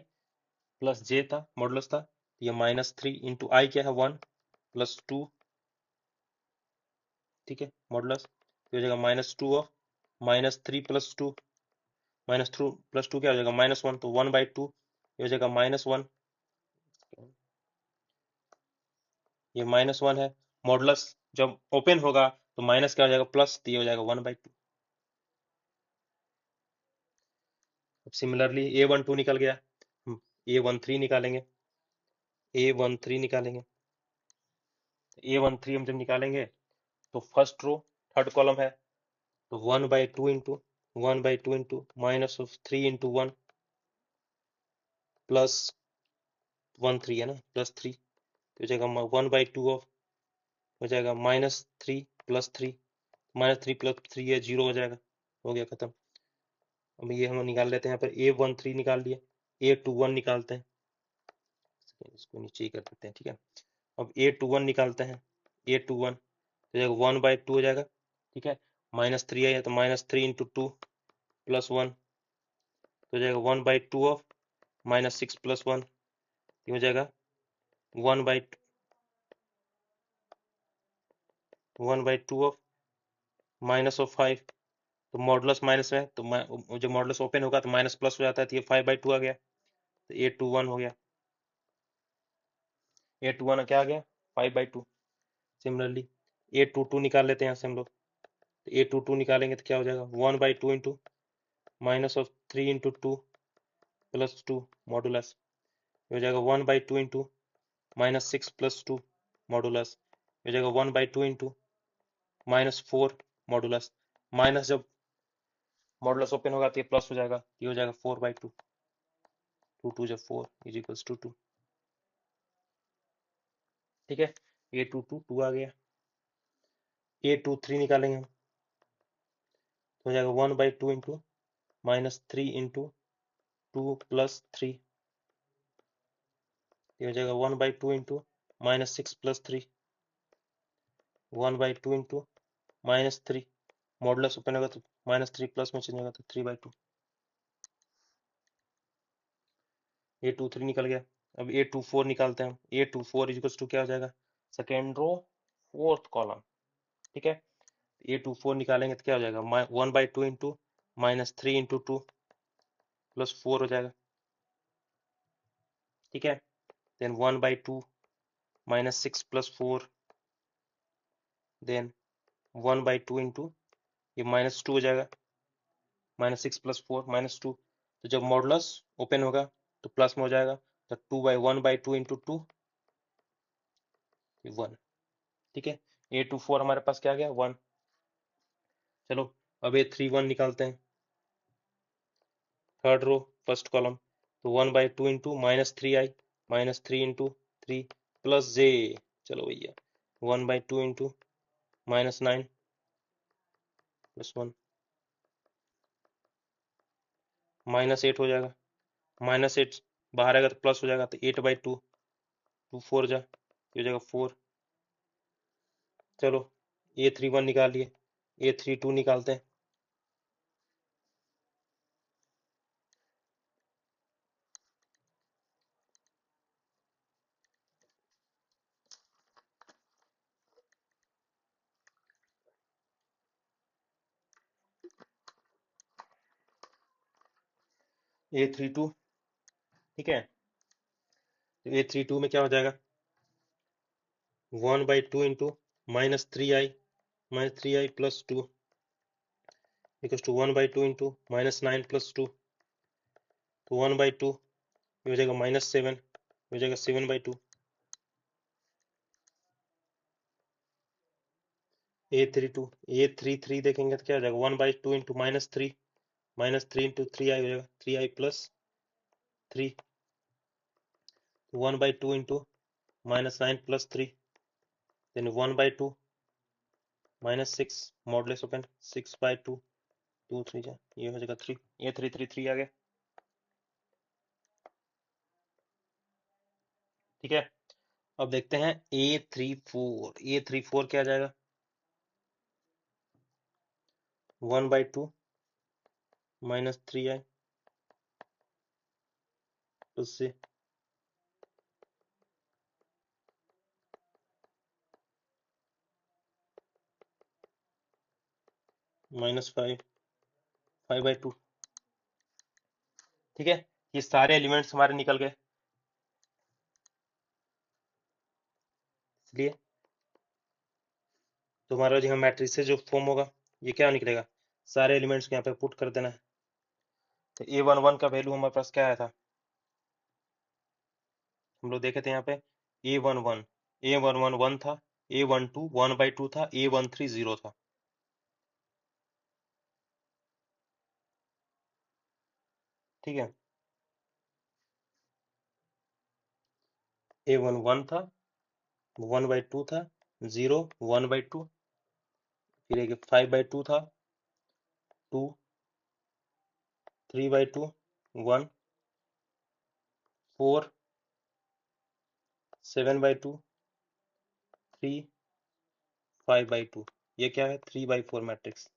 plus j था, मॉडुलस था। ये -3 इंटू आई क्या है 1 प्लस 2, ठीक है, मॉडुलस हो जाएगा -2 ऑफ -3 प्लस 2, -2 प्लस 2 क्या हो जाएगा -1, तो 1/2 हो जाएगा -1, ये -1 है। मॉडुलस जब ओपन होगा तो माइनस क्या हो जाएगा प्लस, तो ये हो जाएगा 1/2। अब सिमिलरली A12 निकल गया, A13 निकालेंगे, A13 निकालेंगे। A13 हम जब निकालेंगे तो फर्स्ट रो थर्ड कॉलम है तो 1/2 into minus of 3 into 1 plus 1 3 है ना, प्लस 3 तो हो जाएगा 1/2 ऑफ, हो जाएगा -3 प्लस 3, -3 प्लस 3 है 0 हो जाएगा, हो गया खत्म। अब ये हम निकाल लेते हैं, यहाँ पर A13 निकाल लिया, A21 निकालते हैं, इसको नीचे ही कर देते हैं, ठीक है। अब A21 निकालते हैं, A21 तो जाएगा 1/2 हो जाएगा, ठीक है। -3 है तो -3 इंटू 2 प्लस 1 तो हो जाएगा 1/2 ऑफ -6 प्लस 1, ये हो जाएगा 1/2 ऑफ -5, तो मॉडुलस माइनस है तो जब मॉडुलस ओपन होगा तो माइनस प्लस हो जाता है, तो ये 5/2 आ गया, तो A21 हो गया। A21 क्या आ गया, 5/2। सिमिलरली A22 निकाल लेते हैं यहाँ से हम लोग, तो A22 निकालेंगे तो क्या हो जाएगा 1/2 into minus of 3 into 2 plus 2 modulus, हो जाएगा 1/2 इंटू -6 प्लस 2 मॉडुलस, हो जाएगा 1/2 इंटू -4 मॉडुलस। माइनस जब मॉडुलस ओपन होगा तो ये प्लस हो जाएगा, ये हो जाएगा 4/2, 2 2 जब 4 इज इक्वल्स टू 2। ठीक है, A22 आ गया। A23 निकालेंगे हम, तो हो जाएगा 1/2 इंटू -3 इंटू 2 प्लस 3, ये हो जाएगा 1/2 into -6 plus 3, 1/2 into -3, modulus open होगा तो -3 प्लस में चेंज होगा तो 3/2। A23 निकल गया। अब A24 निकालते हैं हम। A24 इक्वल्स टू क्या हो जाएगा, सेकेंड रो फोर्थ कॉलम। ठीक है, A24 निकालेंगे तो क्या हो जाएगा 1/2 इंटू -3 इंटू 2 प्लस 4 हो जाएगा। ठीक है, देन 1/2 -6 प्लस 4, देन 1/2 इंटू ये -2 हो जाएगा, -6 प्लस 4 -2, तो जब मॉडुलस ओपन होगा तो प्लस में हो जाएगा, तो 1/2 इंटू 2 1। ठीक है, A24 हमारे पास क्या आ गया 1। चलो अब A31 निकालते हैं, थर्ड रो फर्स्ट कॉलम। तो 1/2 into -3i -3 into 3 plus j, चलो भैया 1/2 इंटू -9 प्लस 1 -8 हो जाएगा, -8 बाहर आएगा तो प्लस हो जाएगा, तो 8/2, 2 4 जा, ये हो जाएगा 4। चलो A31 निकाल लिए, A32 निकालते हैं। A32, ठीक है, तो A32 में क्या हो जाएगा 1/2 into -3i plus 2 equals to 1/2 into -9 plus 2, तो 1/2 ये हो जाएगा -7, हो जाएगा 7/2। A33 देखेंगे तो क्या हो जाएगा 1/2 इंटू -3 इंटू 3i हो जाएगा 3i plus 3, 1/2 into -9 plus 3, then 1/2 -6 modulus open 6/2, 2 3 जा, ये हो जाएगा 3, ये 3 आ गया। ठीक है, अब देखते हैं A34 क्या आ जाएगा 1/2 -3i प्लस से -5 5/2। ठीक है, ये सारे एलिमेंट्स हमारे निकल गए, इसलिए तो हमारा जो मैट्रिक्स जो फॉर्म होगा ये क्या निकलेगा, सारे एलिमेंट्स को यहाँ पे पुट कर देना है। तो A11 का वैल्यू हमारे पास क्या आया था, हम लोग देखे थे यहाँ पे A11 1 था, A12 1/2 था, A13 0 था। ठीक है, A11 था, 1/2 था, 0 1/2, फिर एक 5/2 था, 2 3/2 1 4 7/2 3 5/2। ये क्या है 3/4 मैट्रिक्स।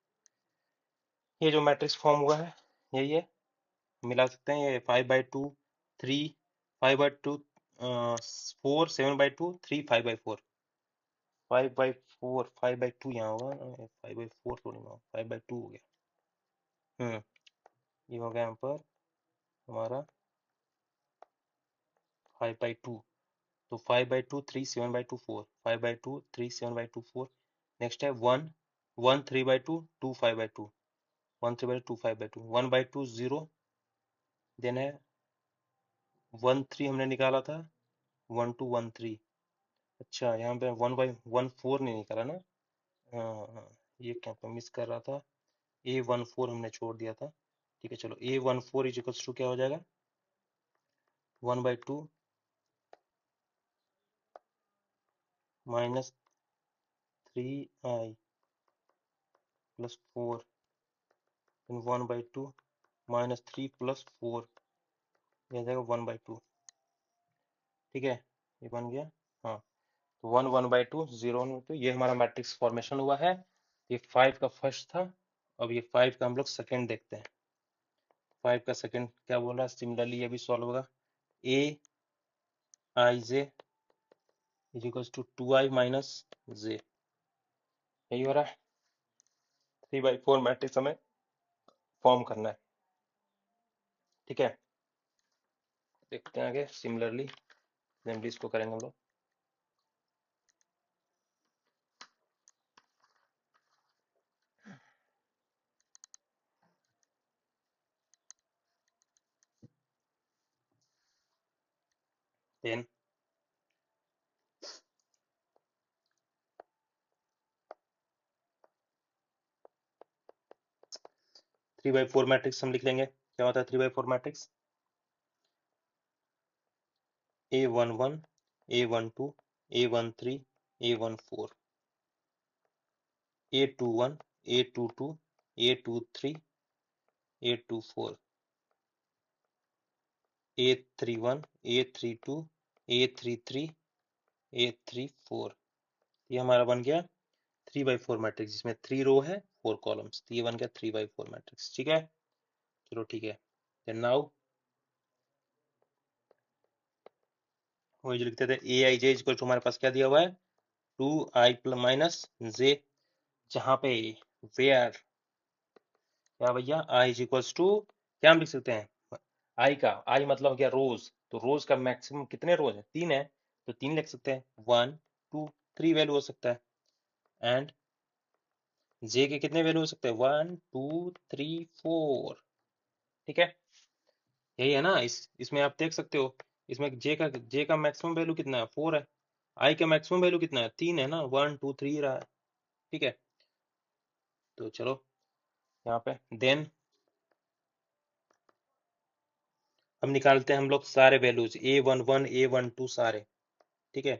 ये जो मैट्रिक्स फॉर्म हुआ है यही है, मिला सकते हैं ये 5/2 3 5/2 4 7/2 3 5/4 5/2 यहाँ होगा ना, 5/4 थोड़ी ना, 5/2 हो गया। ये हो गया यहाँ पर हमारा 5/2, तो 5/2 3 7/2 4 5/2 3 7/2 4। नेक्स्ट है 1 1 3/2 2 5/2 1 3/2 2 5/2 1/2 0 देन है 1 3 हमने निकाला था 1 2 1 3 अच्छा यहाँ पे 1/1 4 नहीं निकाला ना हाँ ये क्या पे मिस कर रहा था A14 हमने छोड़ दिया था ठीक है चलो A14 इक्वल्स टू क्या हो जाएगा 1/2 minus 3i plus 4 1/2 minus 3 plus 4 ये आ जाएगा 1/2 ठीक है ये बन गया हाँ तो 1/2 0 1/2 ये हमारा मैट्रिक्स फॉर्मेशन हुआ है ये 5 का फर्स्ट था अब ये 5 का हम लोग सेकंड देखते हैं 5 का सेकंड क्या बोल रहा है सिमिलरली ये भी सॉल्व होगा a i j is equals to 2i minus j यही हो रहा है 3/4 मैट्रिक्स हमें फॉर्म करना है ठीक है देखते हैं आगे सिमिलरली असेंबलीज को करेंगे हम लोग देन 3/4 मैट्रिक्स हम लिख लेंगे क्या होता है 3/4 matrix A11 A12 A13 A14 A21 A22 A23 A24 A31 A32 A33 A34 ये हमारा बन गया 3/4 मैट्रिक्स जिसमें 3 रो है 4 कॉलम्स तो ये बन गया 3/4 मैट्रिक्स ठीक है चलो ठीक है देन नाउ वही जो लिखते थे ए आई जे इक्वल टू हमारे पास क्या दिया हुआ है 2i प्लस माइनस जे जहाँ पे वेयर क्या भैया i इज इक्वल्स टू क्या हम लिख सकते हैं i का i मतलब क्या रोज तो रोज का मैक्सिमम कितने रोज है 3 है तो 3 लिख सकते हैं 1 2 3 वैल्यू हो सकता है एंड j के कितने वैल्यू हो सकते हैं 1 2 3 4 ठीक है यही है ना इसमें आप देख सकते हो इसमें j का मैक्सिमम वैल्यू कितना है 4 है i का मैक्सिमम वैल्यू कितना है 3 है ना 1 2 3 रहा है ठीक है तो चलो यहाँ पे देन हम निकालते हैं हम लोग सारे वैल्यूज A11 A12 सारे ठीक है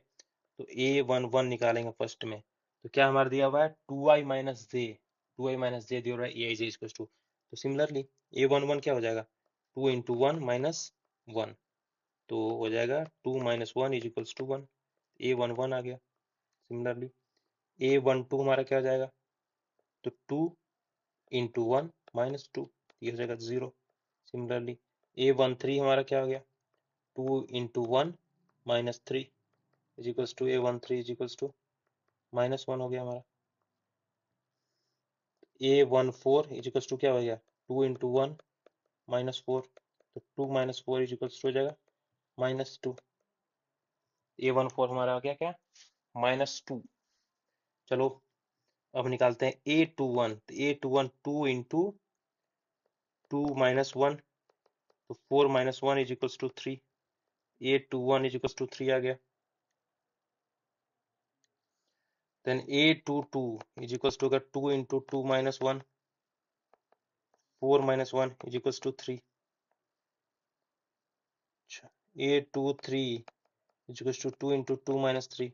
तो A11 निकालेंगे फर्स्ट में तो क्या हमारा दिया हुआ है 2i माइनस जे 2i माइनस जे दिया हुआ है ai j इक्वल टू तो सिमिलरली A11 क्या हो जाएगा 2 इंटू 1 माइनस 1 तो हो जाएगा 2 minus 1 is equals to 1 A11 आ गया सिमिलरली A12 हमारा क्या हो जाएगा तो 2 इंटू 1 माइनस 2 ये हो जाएगा 0 सिमिलरली A13 हमारा क्या हो गया 2 into 1 minus 3 is equals to A13 is equals to minus 1 हो गया हमारा A14 इज इक्वल्स टू क्या हो गया 2 इंटू 1 माइनस 4 तो 2 माइनस 4 इज इक्वल्स टू हो जाएगा माइनस 2 A14 हमारा आ गया क्या -2 चलो अब निकालते हैं A21 तो A21 2 इंटू 2 माइनस 1 तो 4 minus 1 is equals to 3 A21 is equals to 3 आ गया then A22 is equals to अगर 2 into 2 minus 1 4 minus 1 is equals to 3 अच्छा A23 इज equals to 2 into 2 minus 3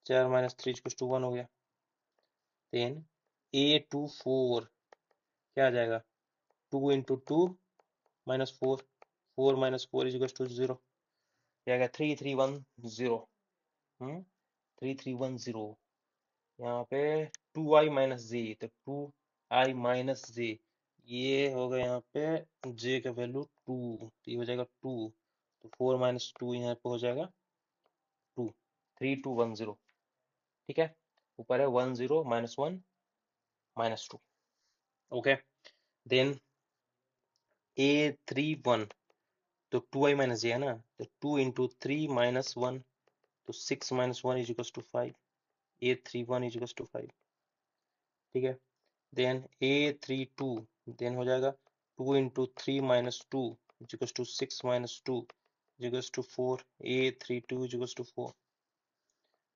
4 minus 3 is equals to 1 हो गया then A24 क्या आ जाएगा 2 into 2 minus 4 4 minus 4 is equals to 0 क्या आ गया 3310 3310 यहाँ पे 2i माइनस जे तो 2i माइनस जे ये होगा यहाँ पे j का वैल्यू 2 तो ये हो जाएगा 2 तो 4 माइनस 2 यहाँ पे हो जाएगा 2 3210 ठीक है ऊपर है 10 minus 1 minus 2 okay then A31 तो 2i माइनस जे है ना तो 2 इंटू 3 माइनस 1 तो 6 minus 1 is equals to 5 A31 is equals to 5 ठीक है। देन A32 देन हो जाएगा 2 into 3 minus 2 is equals to 6 minus 2 is equals to 4 A32 is equals to 4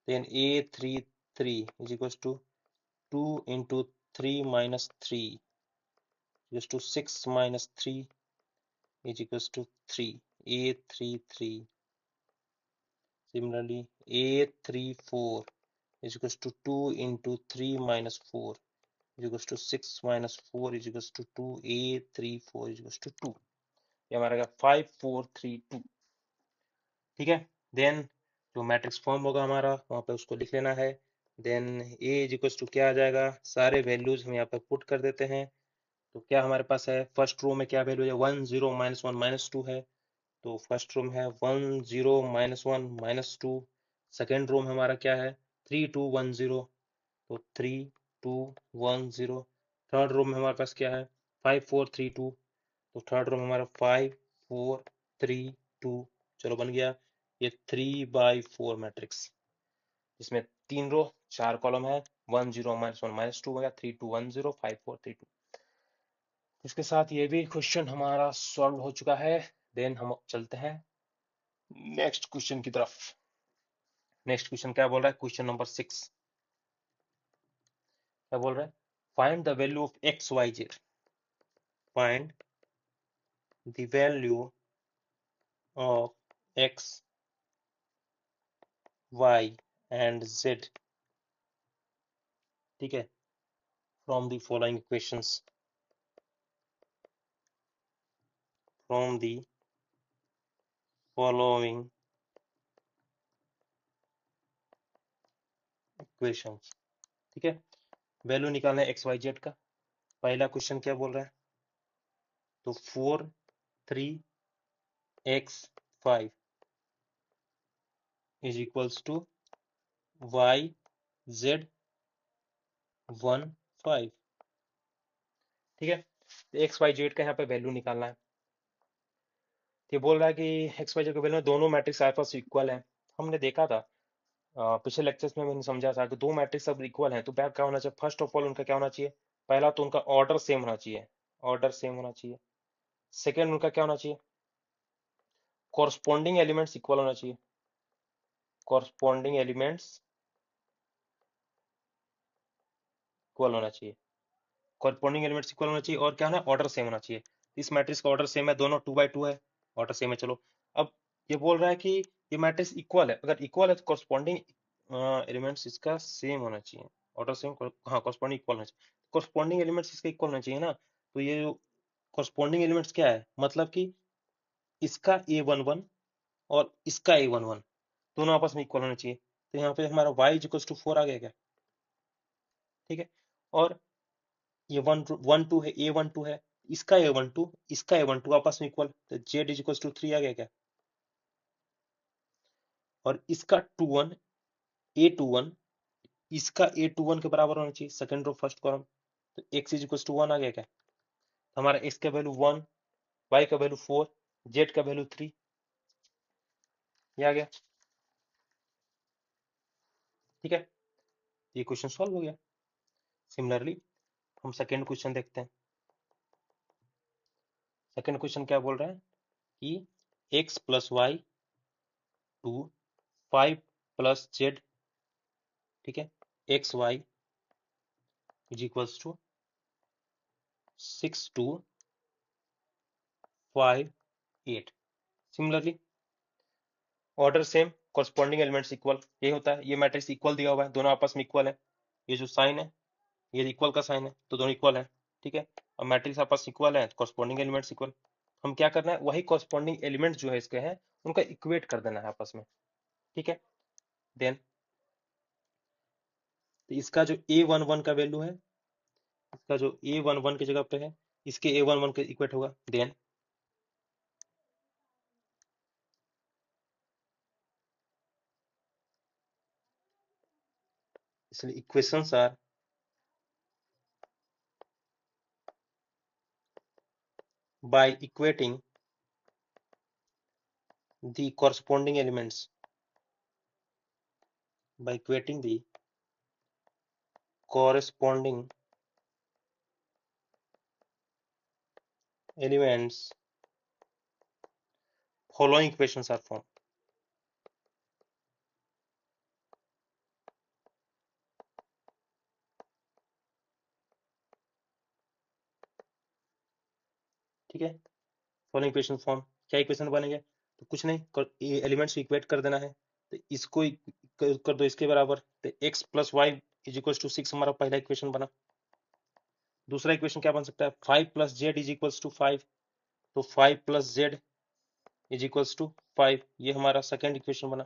then A33 is equals to 2 into 3 minus 3 is equals to 6 minus 3 is equals to 3 A33 similarly A34 is equals to 2 into 3 minus 4 is equals to 6 minus 4 is equals to 2 A34 is equals to 2 ये हमारा 5432 ठीक है। Then जो matrix form होगा हमारा वहां पे उसको लिख लेना है। Then A is equals to क्या आ जाएगा, सारे वैल्यूज हम यहाँ पे पुट कर देते हैं। तो क्या हमारे पास है, फर्स्ट रो में क्या वैल्यू है 1 0 -1 -2 है, तो फर्स्ट रो में है 1 0 -1 -2। सेकेंड रो में हमारा क्या है 3 2 1 0, तो 3 2 1 0। थर्ड रो में हमारे पास क्या है 5 4 3 2, तो थर्ड रो में हमारा 5 4 3 2। चलो बन गया ये 3/4 मैट्रिक्स, जिसमें 3 रो 4 कॉलम है। 1 0 -1 -2 हो गया, 3 2 1 0 5 4 3 2। इसके साथ ये भी क्वेश्चन हमारा सॉल्व हो चुका है। देन हम चलते हैं नेक्स्ट क्वेश्चन की तरफ। नेक्स्ट क्वेश्चन क्या बोल रहा है, क्वेश्चन नंबर 6 क्या बोल रहा है, find the value of x y z. Find the value of x y and z, ठीक है, from the following equations, from the following equations, ठीक है। वैल्यू निकालना है एक्स वाई जेड का। पहला क्वेश्चन क्या बोल रहा है, तो 4 3 x 5 is equals to y z 1 5, ठीक है। तो एक्स वाई जेड का यहाँ पे वैल्यू निकालना है। तो ये बोल रहा है कि एक्स वाई जेड का वैल्यू दोनों मैट्रिक्स आपस पास इक्वल है। हमने देखा था पिछले लेक्चर्स में मैंने समझा था कि दो मैट्रिक्स अब इक्वल हैं तो क्या क्या होना चाहिए, फर्स्ट ऑफ ऑल उनका क्या होना चाहिए, पहला तो उनका ऑर्डर सेम होना चाहिए, ऑर्डर सेम होना चाहिए। सेकेंड उनका क्या होना चाहिए, कॉरस्पॉन्डिंग एलिमेंट्स इक्वल होना चाहिए, कॉरस्पॉन्डिंग एलिमेंट्स इक्वल होना चाहिए, कॉरस्पॉन्डिंग एलिमेंट्स इक्वल होना चाहिए, और क्या होना है, ऑर्डर सेम होना चाहिए। इस मैट्रिक्स का ऑर्डर सेम है, दोनों 2 by 2 है, ऑर्डर सेम है। चलो अब ये बोल रहा है कि ये मैट्रिक्स इक्वल है, अगर इक्वल है तो कॉरस्पॉन्डिंग एलिमेंट्स इसका सेम होना चाहिए, ऑर्डर सेम, हाँ कॉरस्पॉन्डिंग इक्वल होना चाहिए। कॉरस्पॉन्डिंग एलिमेंट्स इसका इक्वल होना चाहिए ना, तो ये जो कॉरस्पॉन्डिंग एलिमेंट्स क्या है, मतलब कि इसका A11 और इसका A11 दोनों आपस में इक्वल होना चाहिए। तो यहाँ पे हमारा y इक्वल्स टू 4 आ गया क्या, ठीक है। और ये 1 2 है, A12 है, इसका A12 इसका A12 आपस में इक्वल, तो z इक्वल्स टू 3 आ गया क्या। और इसका 21 A21 इसका A21 के बराबर होना चाहिए, सेकंड रो फर्स्ट कॉलम, तो x इक्वल्स टू 1 आ गया क्या। तो हमारा x का वैल्यू 1, y का वैल्यू 4, z का वैल्यू 3, ये आ गया, ठीक है। ये क्वेश्चन सॉल्व हो गया। सिमिलरली हम सेकेंड क्वेश्चन देखते हैं। सेकेंड क्वेश्चन क्या बोल रहा है कि x plus y two 5 plus z, ठीक है, x y is equals to 6 2 5 8। Similarly order same, corresponding elements equal, ये होता है, ये मैट्रिक्स इक्वल दिया हुआ है, दोनों आपस में इक्वल है, ये जो साइन है ये इक्वल का साइन है, तो दोनों इक्वल है, ठीक है। अब मैट्रिक्स आपस इक्वल है, कॉरस्पॉन्डिंग एलिमेंट्स इक्वल, हम क्या करना है, वही कॉरस्पॉन्डिंग एलिमेंट्स जो है इसके हैं उनका इक्वेट कर देना है आपस में, ठीक है। देन तो इसका जो A11 का वैल्यू है, इसका जो A11 की जगह पे है, इसके A11 के इक्वेट होगा। देन इसलिए equations are by equating the corresponding elements, by equating the corresponding elements following equations are form. ठीक है, फॉलोइंग इक्वेशन फॉर्म। क्या इक्वेशन बनेंगे? तो कुछ नहीं, एलिमेंट्स को इक्वेट कर देना है। तो इसको कर दो इसके बराबर, तो x plus y is equal to 6 हमारा पहला इक्वेशन बना। दूसरा इक्वेशन क्या बन सकता है? 5 plus z is equal to 5, तो 5 plus z is equal to 5, ये हमारा सेकेंड इक्वेशन बना।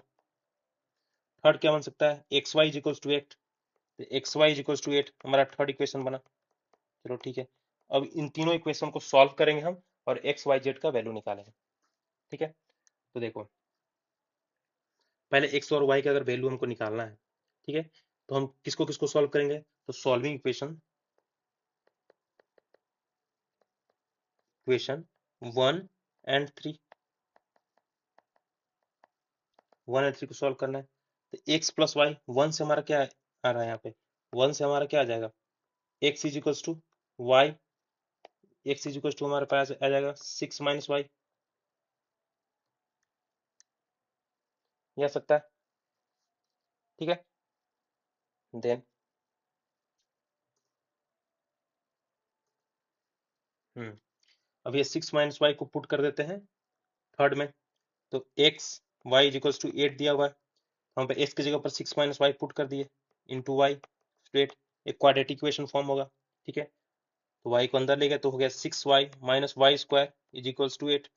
थर्ड क्या बन सकता है? X y is equal to 8, तो x y is equal to 8 हमारा थर्ड इक्वेशन बना। चलो ठीक है, अब इन तीनों इक्वेशन को सॉल्व करेंगे हम और एक्स वाई जेड का वैल्यू निकालेंगे। ठीक है, तो देखो पहले एक्स और वाई का अगर वैल्यू हमको निकालना है, ठीक है, तो हम किसको किसको सॉल्व करेंगे? तो सॉल्विंग इक्वेशन 1 एंड 3, 1 एंड 3 को सॉल्व करना है। तो एक्स प्लस वाई, 1 से हमारा क्या आ रहा है यहाँ पे? 1 से हमारा क्या आ जाएगा? X is equal to y, x is equal to हमारे पास आ जाएगा 6 माइनस वाई, ये आ सकता है। ठीक है, देन अब ये 6 माइनस वाई को पुट कर देते हैं थर्ड में, तो x y is equal to 8 दिया हुआ है, हम पे एक्स की जगह पर 6 माइनस वाई पुट कर दिए इंटू वाई स्ट्रेट, एक क्वाड्रेटिक इक्वेशन फॉर्म होगा। ठीक है, तो वाई को अंदर ले गए तो हो गया 6y minus y square is equals to 8।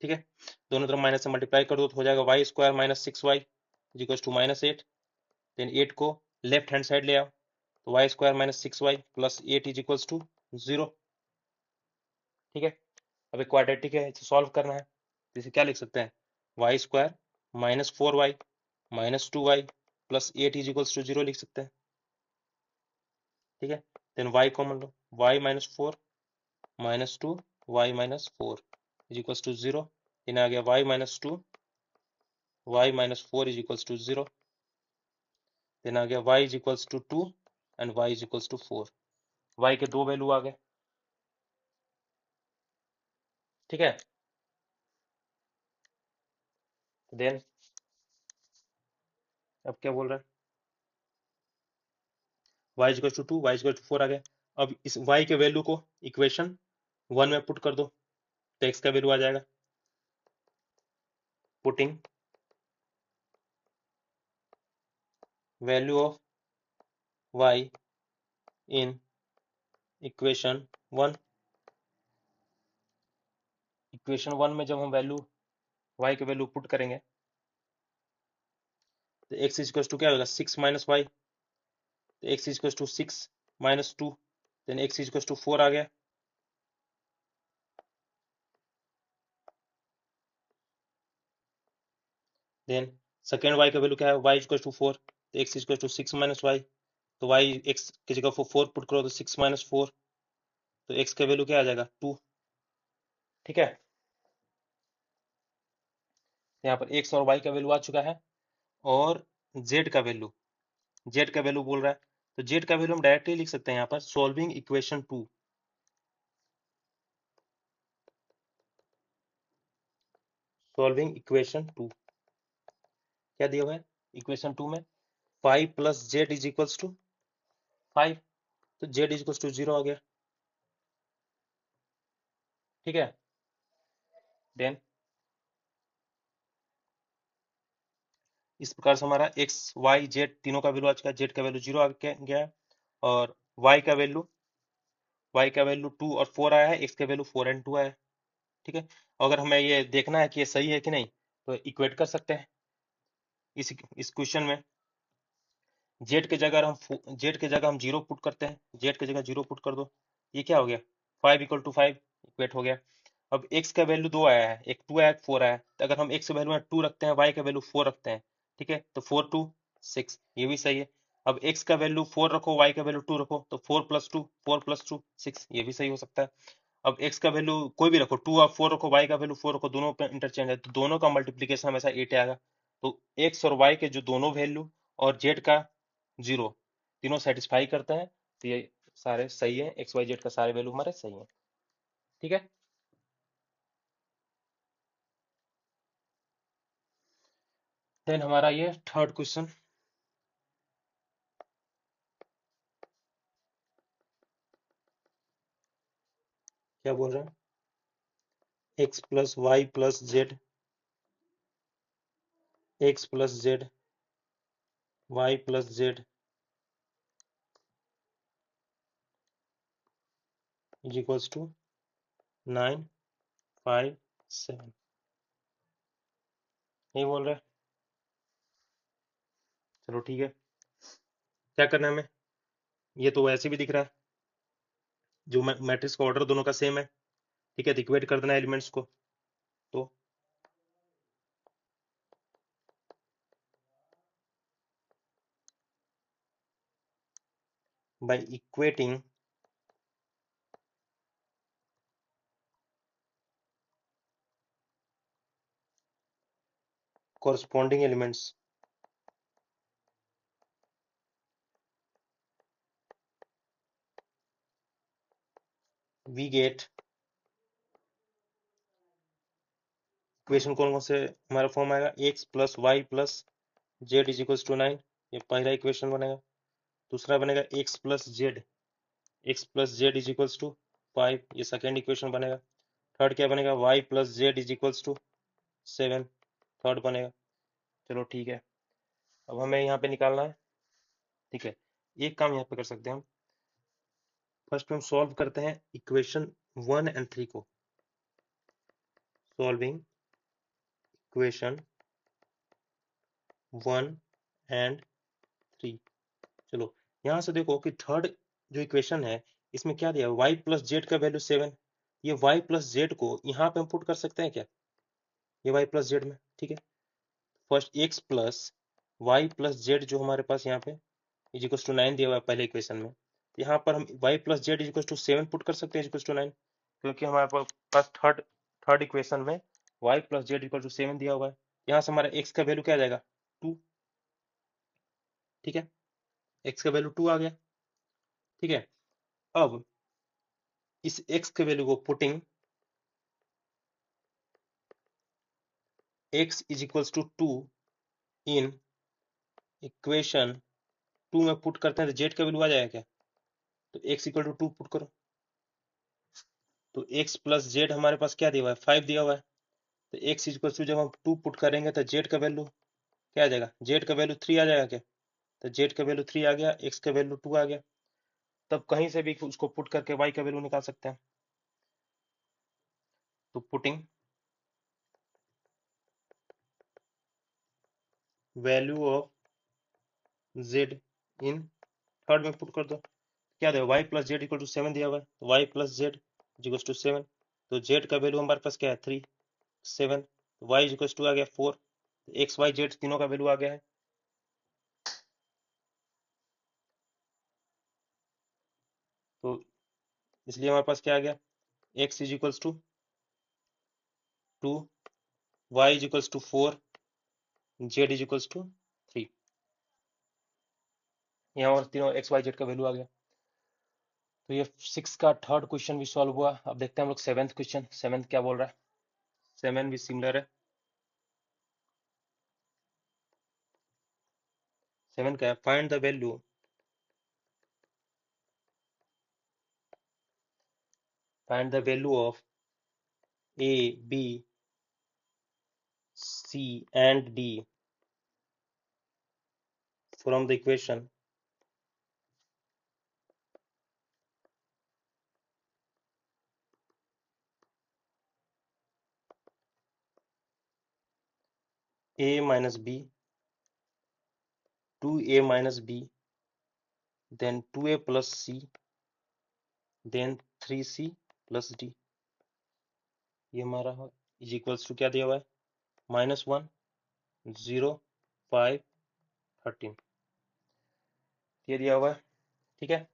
ठीक है, दोनों तरफ माइनस से मल्टीप्लाई कर दो तो हो जाएगा y square minus 6y is equals to minus 8। Then 8 को लेफ्ट हैंड साइड ले आओ, तो y square minus 6y plus 8 is equals to 0। ठीक है, अब एक क्वाड्रेटिक है, इसे सॉल्व करना है, तो इसे क्या लिख सकते हैं? Y square minus 4y minus 2y plus 8 is equals to 0 लिख सकते हैं। ठीक है, देन y कॉमन लो, y minus 4 minus 2 y minus 4 is equals to 0। इन आ गया y minus 2 y minus 4 is equals to 0। Then आ गया y is equals to 2 and y is equals to 4। y के दो वैल्यू आ गए। ठीक है, देन अब क्या बोल रहा है? y is equals to 2 y is equals to 4 आ गया। अब इस y के वैल्यू को इक्वेशन 1 में पुट कर दो, तो x का वैल्यू आ जाएगा, putting value of y in equation 1। Equation 1 में जब हम वैल्यू y के वैल्यू पुट करेंगे तो x इज इक्वल्स टू क्या होगा? 6 माइनस वाई, तो x is equals to 6 minus 2, then x is equals to 4 आ गया। देन सेकेंड y का वैल्यू क्या है? y इज इक्वल्स टू 4, तो x is equals to 6 minus y, तो y x की जगह 4 पुट करो तो 6 माइनस 4, तो x का वैल्यू क्या आ जाएगा? 2। ठीक है, यहाँ पर x और y का वैल्यू आ चुका है, और z का वैल्यू, z का वैल्यू बोल रहा है, तो z का वैल्यू हम डायरेक्टली लिख सकते हैं यहाँ पर सॉल्विंग इक्वेशन 2। सॉल्विंग इक्वेशन 2 क्या दिया हुआ है इक्वेशन 2 में? 5 plus z is equals to 5, तो जेड इज इक्वल्स टू 0 आ गया। ठीक है, देन इस प्रकार से हमारा एक्स वाई जेड तीनों का वैल्यू आ चुका है, जेड का वैल्यू 0 आ गया है, और वाई का वैल्यू 2 और 4 आया है, एक्स का वैल्यू 4 एंड 2 आया है। ठीक है, अगर हमें ये देखना है कि ये सही है कि नहीं, तो इक्वेट कर सकते हैं इस क्वेश्चन में। जेड के जगह हम 0 पुट करते हैं, जेड के जगह 0 पुट कर दो, ये क्या हो गया? 5 इक्वल टू 5 इक्वेट हो गया। अब x का वैल्यू 2 आया है, एक 2 आया, एक 4 आया, तो अगर हम x का वैल्यू में 2 रखते हैं, y का वैल्यू 4 रखते हैं, ठीक है, तो 4 2 6, ये भी सही है। अब x का वैल्यू 4 रखो, y का वैल्यू 2 रखो, तो 4 प्लस 2 6, ये भी सही हो सकता है। अब x का वैल्यू कोई भी रखो, 2 और 4 रखो, y का वैल्यू 4 रखो, दोनों पे इंटरचेंज है, तो दोनों का मल्टीप्लीकेशन हमेशा 8 आएगा। तो x और y के जो दोनों वैल्यू और z का 0 तीनों सेटिस्फाई करते हैं, तो ये सारे सही है, एक्स वाई जेड का सारे वैल्यू हमारे सही है। ठीक है, देन हमारा ये थर्ड क्वेश्चन क्या बोल रहा है, x plus y plus z, x plus z y plus z is equals to 9 5 7, यही बोल रहा है। चलो ठीक है, क्या करना है हमें, ये तो वैसे भी दिख रहा है, जो मैट्रिक्स का ऑर्डर दोनों का सेम है। ठीक है, तो इक्वेट कर देना एलिमेंट्स को। तो by equating corresponding elements, we get equation कौन कौन से हमारा फॉर्म आएगा, x plus y plus z is equals to 9, ये पहला इक्वेशन बनेगा। दूसरा बनेगा x plus z is equals to 5, ये सेकेंड इक्वेशन बनेगा। थर्ड क्या बनेगा, y plus z is equals to 7, third बनेगा। चलो ठीक है, अब हमें यहाँ पे निकालना है। ठीक है, एक काम यहाँ पे कर सकते हैं हम, फर्स्ट हम सॉल्व करते हैं इक्वेशन 1 एंड 3 को, सॉल्विंग इक्वेशन 1 एंड 3। चलो यहाँ से देखो कि थर्ड जो इक्वेशन है इसमें क्या दिया, y प्लस जेड का वैल्यू 7, ये y प्लस जेड को यहाँ पे हम पुट कर सकते हैं क्या, ये y प्लस जेड में। ठीक है, first x plus y plus z जो हमारे पास यहाँ पे इज इक्वल टू 9 दिया हुआ है पहले इक्वेशन में, तो यहाँ पर हम y plus z is equal to 7 put कर सकते हैं इज इक्वल टू 9, क्योंकि हमारे पास थर्ड थर्ड इक्वेशन में y plus z equal to 7 दिया हुआ है। यहाँ से हमारा x का वैल्यू क्या आ जाएगा, 2। ठीक है, x का वैल्यू 2 आ गया। ठीक है, अब इस x के वैल्यू को putting x is equals to 2 in equation 2 में पुट करते हैं तो z का वैल्यू आ जाएगा क्या, तो x इक्वल टू 2 पुट करो, तो x प्लस जेड हमारे पास क्या दिया हुआ है, 5 दिया हुआ है, तो x इक्वल टू जब हम 2 पुट करेंगे तो z का वैल्यू क्या आ जाएगा, z का वैल्यू 3 आ जाएगा क्या, तो z का वैल्यू 3 आ गया, x का वैल्यू 2 आ गया। तब कहीं से भी उसको पुट करके y का वैल्यू निकाल सकते हैं, तो putting value of z in third में पुट कर दो, क्या देगा, y plus z equal to 7 दिया हुआ है, तो y plus z equal to 7, तो z का वैल्यू हमारे पास क्या है 3 7, y इक्वल टू आ गया 4, एक्स वाई जेड तीनों का वैल्यू आ गया है। तो इसलिए हमारे पास क्या आ गया, x is equals to 2, y is equals to 4, z is equals to 3, यहाँ और तीनों एक्स वाई जेड का वैल्यू आ गया। तो ये 6 का थर्ड क्वेश्चन भी सॉल्व हुआ। अब देखते हैं हम लोग सेवेंथ क्वेश्चन, सेवेंथ क्या बोल रहा है, सेवन भी सिमिलर है। सेवन क्या है, find the value of a b c and d from the equation a minus b, 2a minus b, then 2a plus c, then 3c plus d, ये हमारा इज इक्वल्स टू क्या दिया हुआ है, -1 0 5 13, ये दिया हुआ है। ठीक है,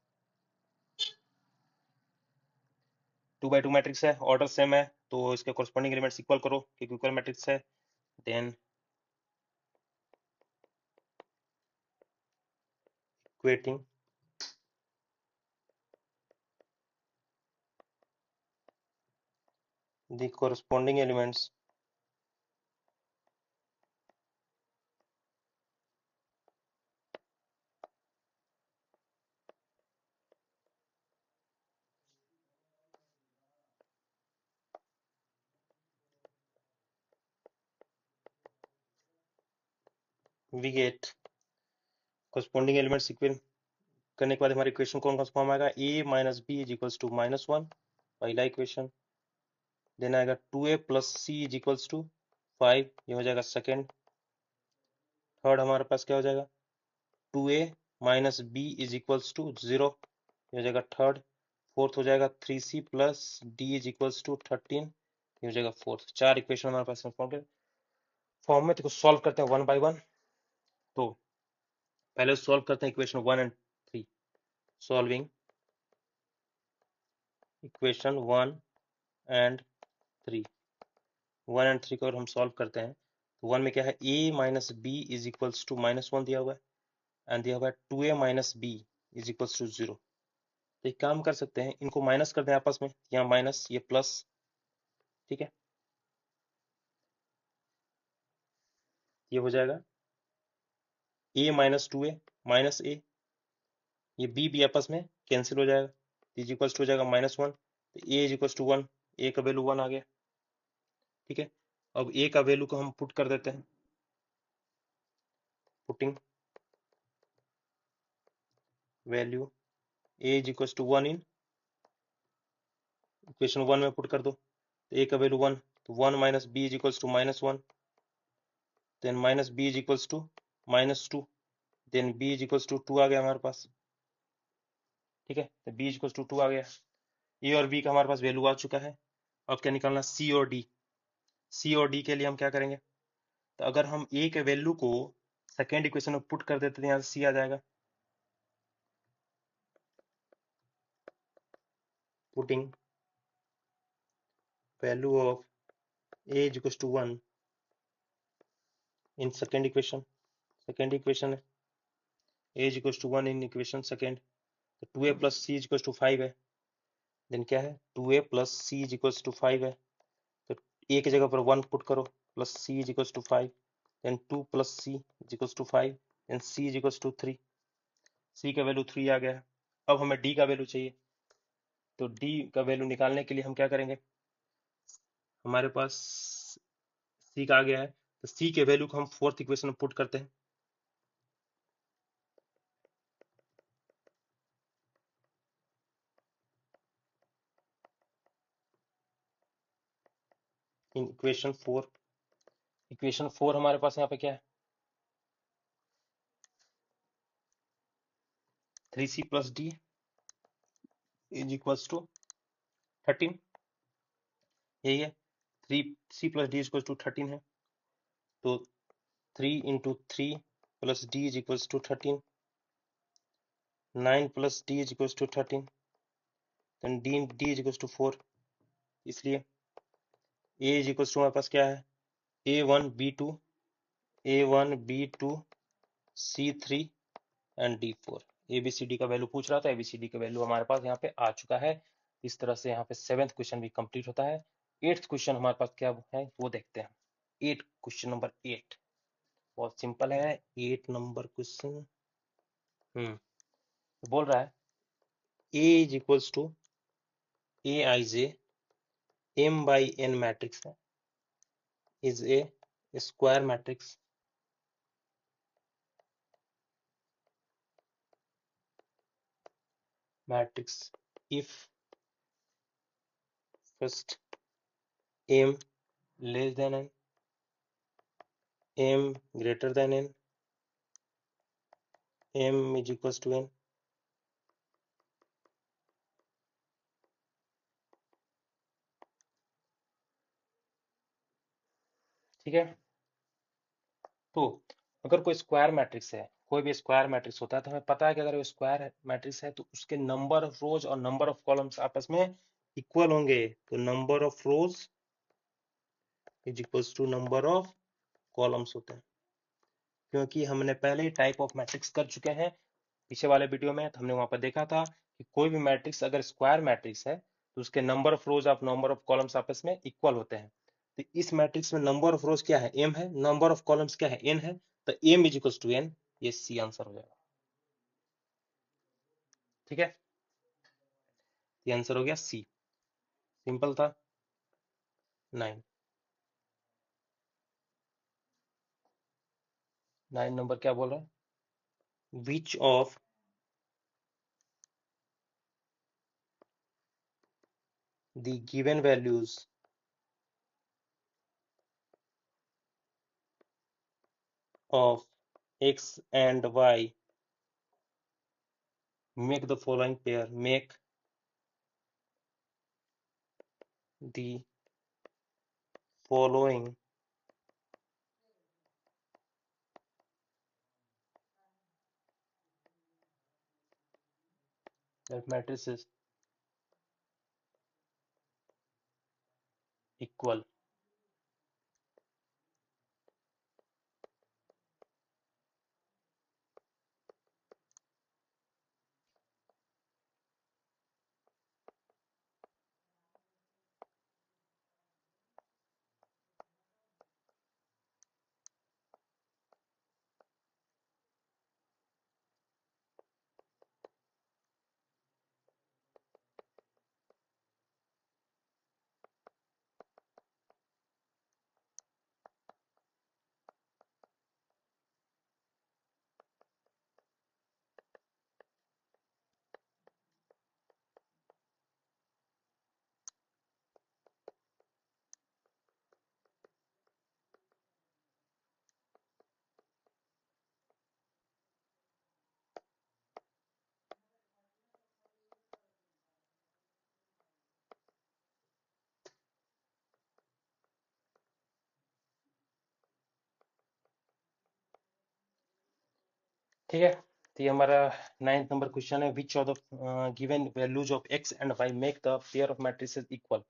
2 by 2 मैट्रिक्स है, ऑर्डर सेम है, तो इसके कोरस्पॉन्डिंग एलिमेंट्स इक्वल करो क्योंकि इक्वल मैट्रिक्स है। Then equating the corresponding elements we get corresponding element sequence करने के बाद हमारी इक्वेशन कौन कौन सा फॉर्म आएगा, a minus b is equals to -1 पहला इक्वेशन, देन आएगा 2a plus c is equals to 5, ये हो जाएगा सेकेंड। थर्ड हमारे पास क्या हो जाएगा, 2a minus b is equals to 0, ये हो जाएगा थर्ड। फोर्थ हो जाएगा 3c plus d is equals to 13, ये हो जाएगा फोर्थ। चार इक्वेशन हमारे पास फॉर्म में, तो सॉल्व करते हैं वन बाय वन। तो पहले सॉल्व करते हैं equation 1 and 3। Solving equation 1 and 3, 1 and 3 को अगर हम सॉल्व करते हैं तो 1 में क्या है, a minus b is equals to -1 दिया हुआ है, एंड दिया हुआ है 2a minus b is equals to 0। तो एक काम कर सकते हैं, इनको माइनस कर दें आपस में, यहाँ माइनस ये प्लस, ठीक है, ये हो जाएगा a minus 2a minus a, ये b भी आपस में कैंसिल हो जाएगा, इज इक्वल्स टू हो जाएगा -1, तो a is equals to 1, a का वैल्यू 1 आ गया, ठीक है। अब a का वैल्यू को हम पुट कर देते हैं, putting value a is equals to 1 in equation 1 में पुट कर दो, तो a का वैल्यू 1, तो 1 minus b is equals to -1, then minus b is equals to -2, then b is equals to 2 आ गया हमारे पास, ठीक है, तो b इज इक्वल्स टू 2 आ गया। a और b का हमारे पास वैल्यू आ चुका है। अब क्या निकालना, c और d। c और d के लिए हम क्या करेंगे, तो अगर हम a के वैल्यू को सेकेंड इक्वेशन में पुट कर देते हैं, यहाँ से c आ जाएगा, putting value of a is equals to 1 in second equation, second equation है a is equals to 1 in equation second, तो 2a plus c is equals to 5 है, देन क्या है 2a plus c is equals to 5 है, तो a की जगह पर 1 पुट करो, plus c is equals to 5, then 2 plus c is equals to 5, then c is equals to 3, c का वैल्यू 3 आ गया है। अब हमें d का वैल्यू चाहिए, तो d का वैल्यू निकालने के लिए हम क्या करेंगे, हमारे पास c का आ गया है, तो c के वैल्यू को हम फोर्थ इक्वेशन में पुट करते हैं, इन इक्वेशन 4। इक्वेशन 4 हमारे पास यहाँ पे क्या है, 3c plus d is equals to 13, यही है, 3c plus d is equals to 13 है, तो 3 into 3 plus d is equals to 13, 9 plus d is equals to 13, then d is equals to 4, इसलिए a इज इक्वल्स टू हमारे पास क्या है, a1 b2 c3 and d4। ABCD का value पूछ रहा था, ABCD का वैल्यू हमारे पास यहाँ पे आ चुका है। इस तरह से यहाँ पे 7th क्वेश्चन भी कंप्लीट होता है। 8th क्वेश्चन हमारे पास क्या है वो देखते हैं। 8 क्वेश्चन नंबर 8 बहुत सिंपल है। 8 नंबर क्वेश्चन बोल रहा है a is equals to aij m by n matrix है, is a square matrix if first m less than n, m greater than n, m is equals to n। ठीक है, तो अगर कोई स्क्वायर मैट्रिक्स है, कोई भी स्क्वायर मैट्रिक्स होता है, तो हमें पता है कि अगर वो स्क्वायर मैट्रिक्स है तो उसके नंबर ऑफ रोज और नंबर ऑफ कॉलम्स आपस में इक्वल होंगे, तो number of rows is equals to number of columns होते हैं। क्योंकि हमने पहले ही टाइप ऑफ मैट्रिक्स कर चुके हैं पीछे वाले वीडियो में, तो हमने वहां पर देखा था कि कोई भी मैट्रिक्स अगर स्क्वायर मैट्रिक्स है तो उसके number of rose of number of columns आपस में इक्वल होते हैं। तो इस मैट्रिक्स में नंबर ऑफ रोज क्या है, m है, नंबर ऑफ कॉलम्स क्या है, n है, तो m is equal to n, ये सी आंसर हो जाएगा। ठीक है, ये आंसर हो गया सी, सिंपल था। 9 नंबर क्या बोल रहा है, which of the given values of x and y make the following pair, make the following that matrices equal। ठीक है, तो ये हमारा 9th नंबर क्वेश्चन है, which of the given values of x and y make the pair of matrices equal.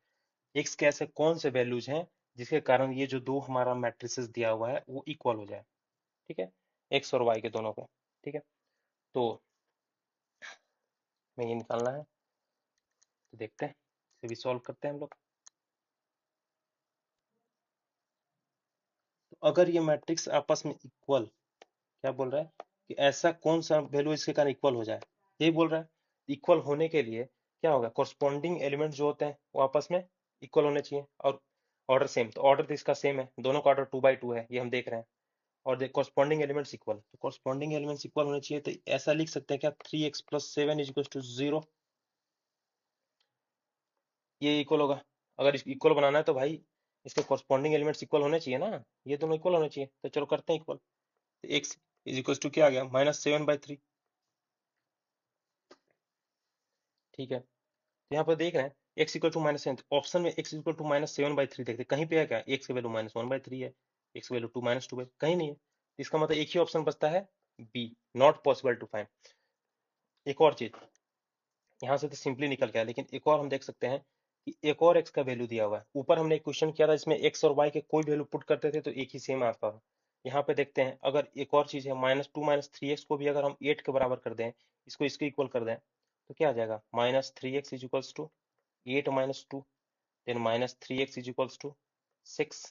x के ऐसे कौन से वैल्यूज हैं जिसके कारण ये जो दो हमारा मैट्रिसेस दिया हुआ है वो इक्वल हो जाए। ठीक है, x और y के दोनों को। ठीक है, तो हमें ये निकालना है, तो देखते हैं, इसे भी सॉल्व करते हैं हम लोग। तो अगर ये मैट्रिक्स आपस में इक्वल, क्या बोल रहा है कि ऐसा कौन सा वैल्यू इसके कारण इक्वल हो जाए, यही बोल रहा है। इक्वल होने के लिए क्या होगा, कोरस्पॉन्डिंग एलिमेंट जो होते हैं वो आपस में इक्वल होने चाहिए, और ऑर्डर सेम, तो ऑर्डर तो इसका सेम है, दोनों का ऑर्डर 2 by 2 है, ये हम देख रहे हैं। और देख कोरस्पॉन्डिंग एलिमेंट्स इक्वल, तो कोरस्पॉन्डिंग एलिमेंट्स इक्वल होने चाहिए, तो ऐसा लिख सकते हैं क्या, 3x + 7 इज इक्वल टू 0, ये इक्वल होगा। अगर इसको इक्वल बनाना है तो भाई इसके कोरस्पॉन्डिंग एलिमेंट्स इक्वल होने चाहिए ना, ये दोनों इक्वल होने चाहिए, तो चलो करते हैं इक्वल। तो x इज इक्वल टू क्या आ गया, -7/3। ठीक है, तो यहाँ पर देख रहे हैं x इक्वल टू -7, ऑप्शन में x इक्वल टू -7/3 देखते हैं, कहीं पे है क्या, x की वैल्यू -1/3 है, x की वैल्यू 2 -2 है, कहीं नहीं है, तो इसका मतलब एक ही ऑप्शन बचता है b, not possible to find. एक और चीज, यहाँ से तो सिंपली निकल गया, लेकिन एक और हम देख सकते हैं कि एक और x का वैल्यू दिया हुआ है। ऊपर हमने एक क्वेश्चन किया था इसमें x और y के कोई वैल्यू पुट करते थे तो एक ही सेम आता था। यहाँ पे देखते हैं, अगर एक और चीज है, -2 -3x को भी अगर हम 8 के बराबर कर दें, इसको इसके इक्वल कर दें, तो क्या आ जाएगा, -3x is equals to 8 - 2, then -3x is equals to 6।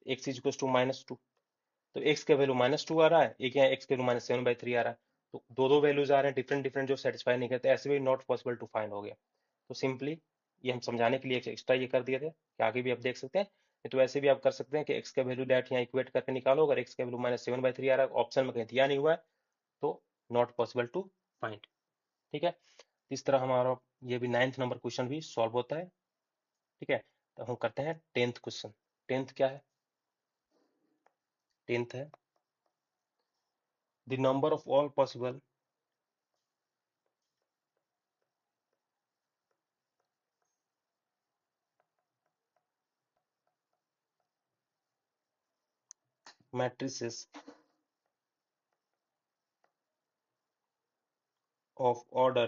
x is equals to -2, तो x का वैल्यू -2 आ रहा है, एक यहाँ x का वैल्यू -7/3 आ रहा है, तो दो दो वैल्यूज आ रहे हैं डिफरेंट डिफरेंट जो सेटिस्फाई नहीं करते, ऐसे भी नॉट पॉसिबल टू फाइंड हो गया। तो सिंपली ये हम समझाने के लिए एक्स्ट्रा ये कर दिए थे कि आगे भी आप देख सकते हैं, नहीं तो वैसे भी आप कर सकते हैं कि x का वैल्यू डायरेक्ट यहाँ इक्वेट करके निकालो, अगर x का वैल्यू -7/3 आ रहा है, ऑप्शन में कहीं दिया नहीं हुआ है, तो नॉट पॉसिबल टू फाइंड। ठीक है, इस तरह हमारा ये भी 9th नंबर क्वेश्चन भी सॉल्व होता है। ठीक है, तो हम करते हैं 10th क्वेश्चन। 10th क्या है, 10th है, the number of all possible matrices of order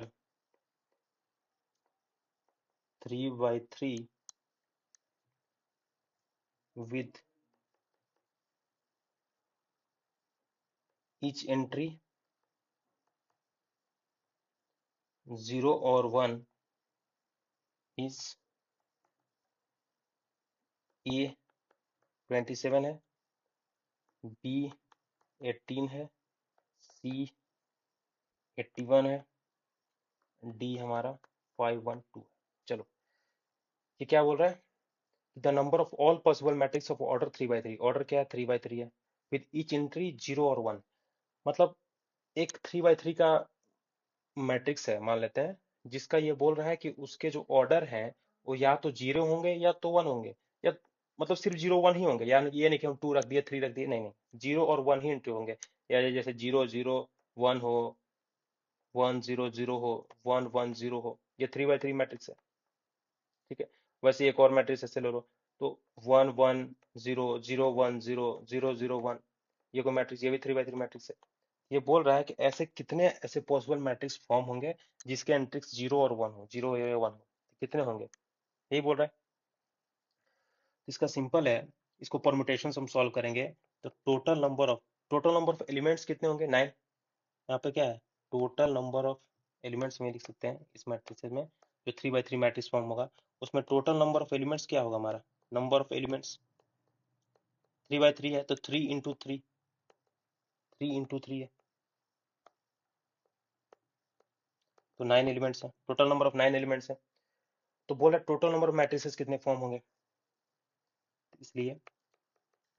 3 by 3 with each entry 0 और 1 इज ए 27 है, बी 18 है, सी 81 है, डी हमारा 512 है। चलो ये क्या बोल रहा है, the number of all possible matrix of order 3 by 3। Order क्या है, 3 by 3 है, विद ईच एंट्री 0 और 1। मतलब एक 3 by 3 का मैट्रिक्स है मान लेते हैं, जिसका ये बोल रहा है कि उसके जो ऑर्डर हैं वो या तो 0 होंगे या तो 1 होंगे, या मतलब सिर्फ 0 1 ही होंगे, यानी ये नहीं कि हम 2 रख दिए 3 रख दिए, नहीं नहीं, 0 और 1 ही एंट्री होंगे। या ये जैसे 0 0 1 हो, 1 0 0 हो, 1 1 0 हो, ये 3 by 3 मैट्रिक्स है। ठीक है, वैसे एक और मैट्रिक्स ऐसे ले लो, तो 1 1 0 0 1 0 0 0 1, ये कोई मैट्रिक्स, ये भी 3 by 3 मैट्रिक्स है। ये बोल रहा है कि ऐसे कितने ऐसे पॉसिबल मैट्रिक्स फॉर्म होंगे जिसके एंट्रिक्स 0 और 1 हो, 0 या 1 हो, कितने होंगे, यही बोल रहा है। इसका सिंपल है, इसको परमुटेशन हम सॉल्व करेंगे, तो टोटल नंबर ऑफ एलिमेंट्स कितने होंगे, 9। यहाँ पे क्या है, टोटल नंबर ऑफ एलिमेंट्स में लिख सकते हैं इस मैट्रिक्स में, जो 3 by 3 मैट्रिक्स फॉर्म होगा, उसमें टोटल नंबर ऑफ एलिमेंट्स क्या होगा, हमारा नंबर ऑफ एलिमेंट्स 3 by 3 है, तो 3 into 3 है, तो 9 एलिमेंट्स है, टोटल नंबर ऑफ 9 एलिमेंट्स है। तो बोला टोटल नंबर ऑफ मैट्रिसेस कितने फॉर्म होंगे, इसलिए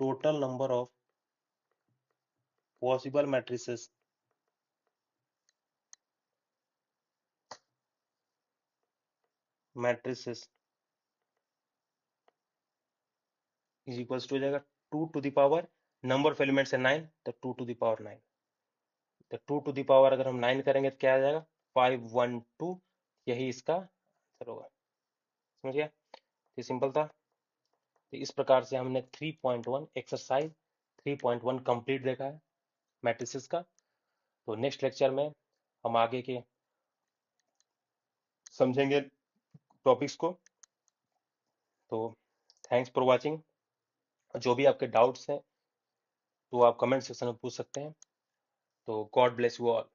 total number of possible matrices matrices is equals to हो जाएगा 2 to the power, number of elements है 9, तो 2 to the पावर 9, तो 2 to the पावर अगर हम 9 करेंगे तो क्या आ जाएगा, 512, यही इसका आंसर होगा। समझ गया, ये सिंपल था। तो इस प्रकार से हमने 3.1 एक्सरसाइज 3.1 कंप्लीट देखा है मैट्रिसेस का। तो नेक्स्ट लेक्चर में हम आगे के समझेंगे टॉपिक्स को। तो थैंक्स फॉर वाचिंग। जो भी आपके डाउट्स हैं तो आप कमेंट सेक्शन में पूछ सकते हैं। तो गॉड ब्लेस यू ऑल।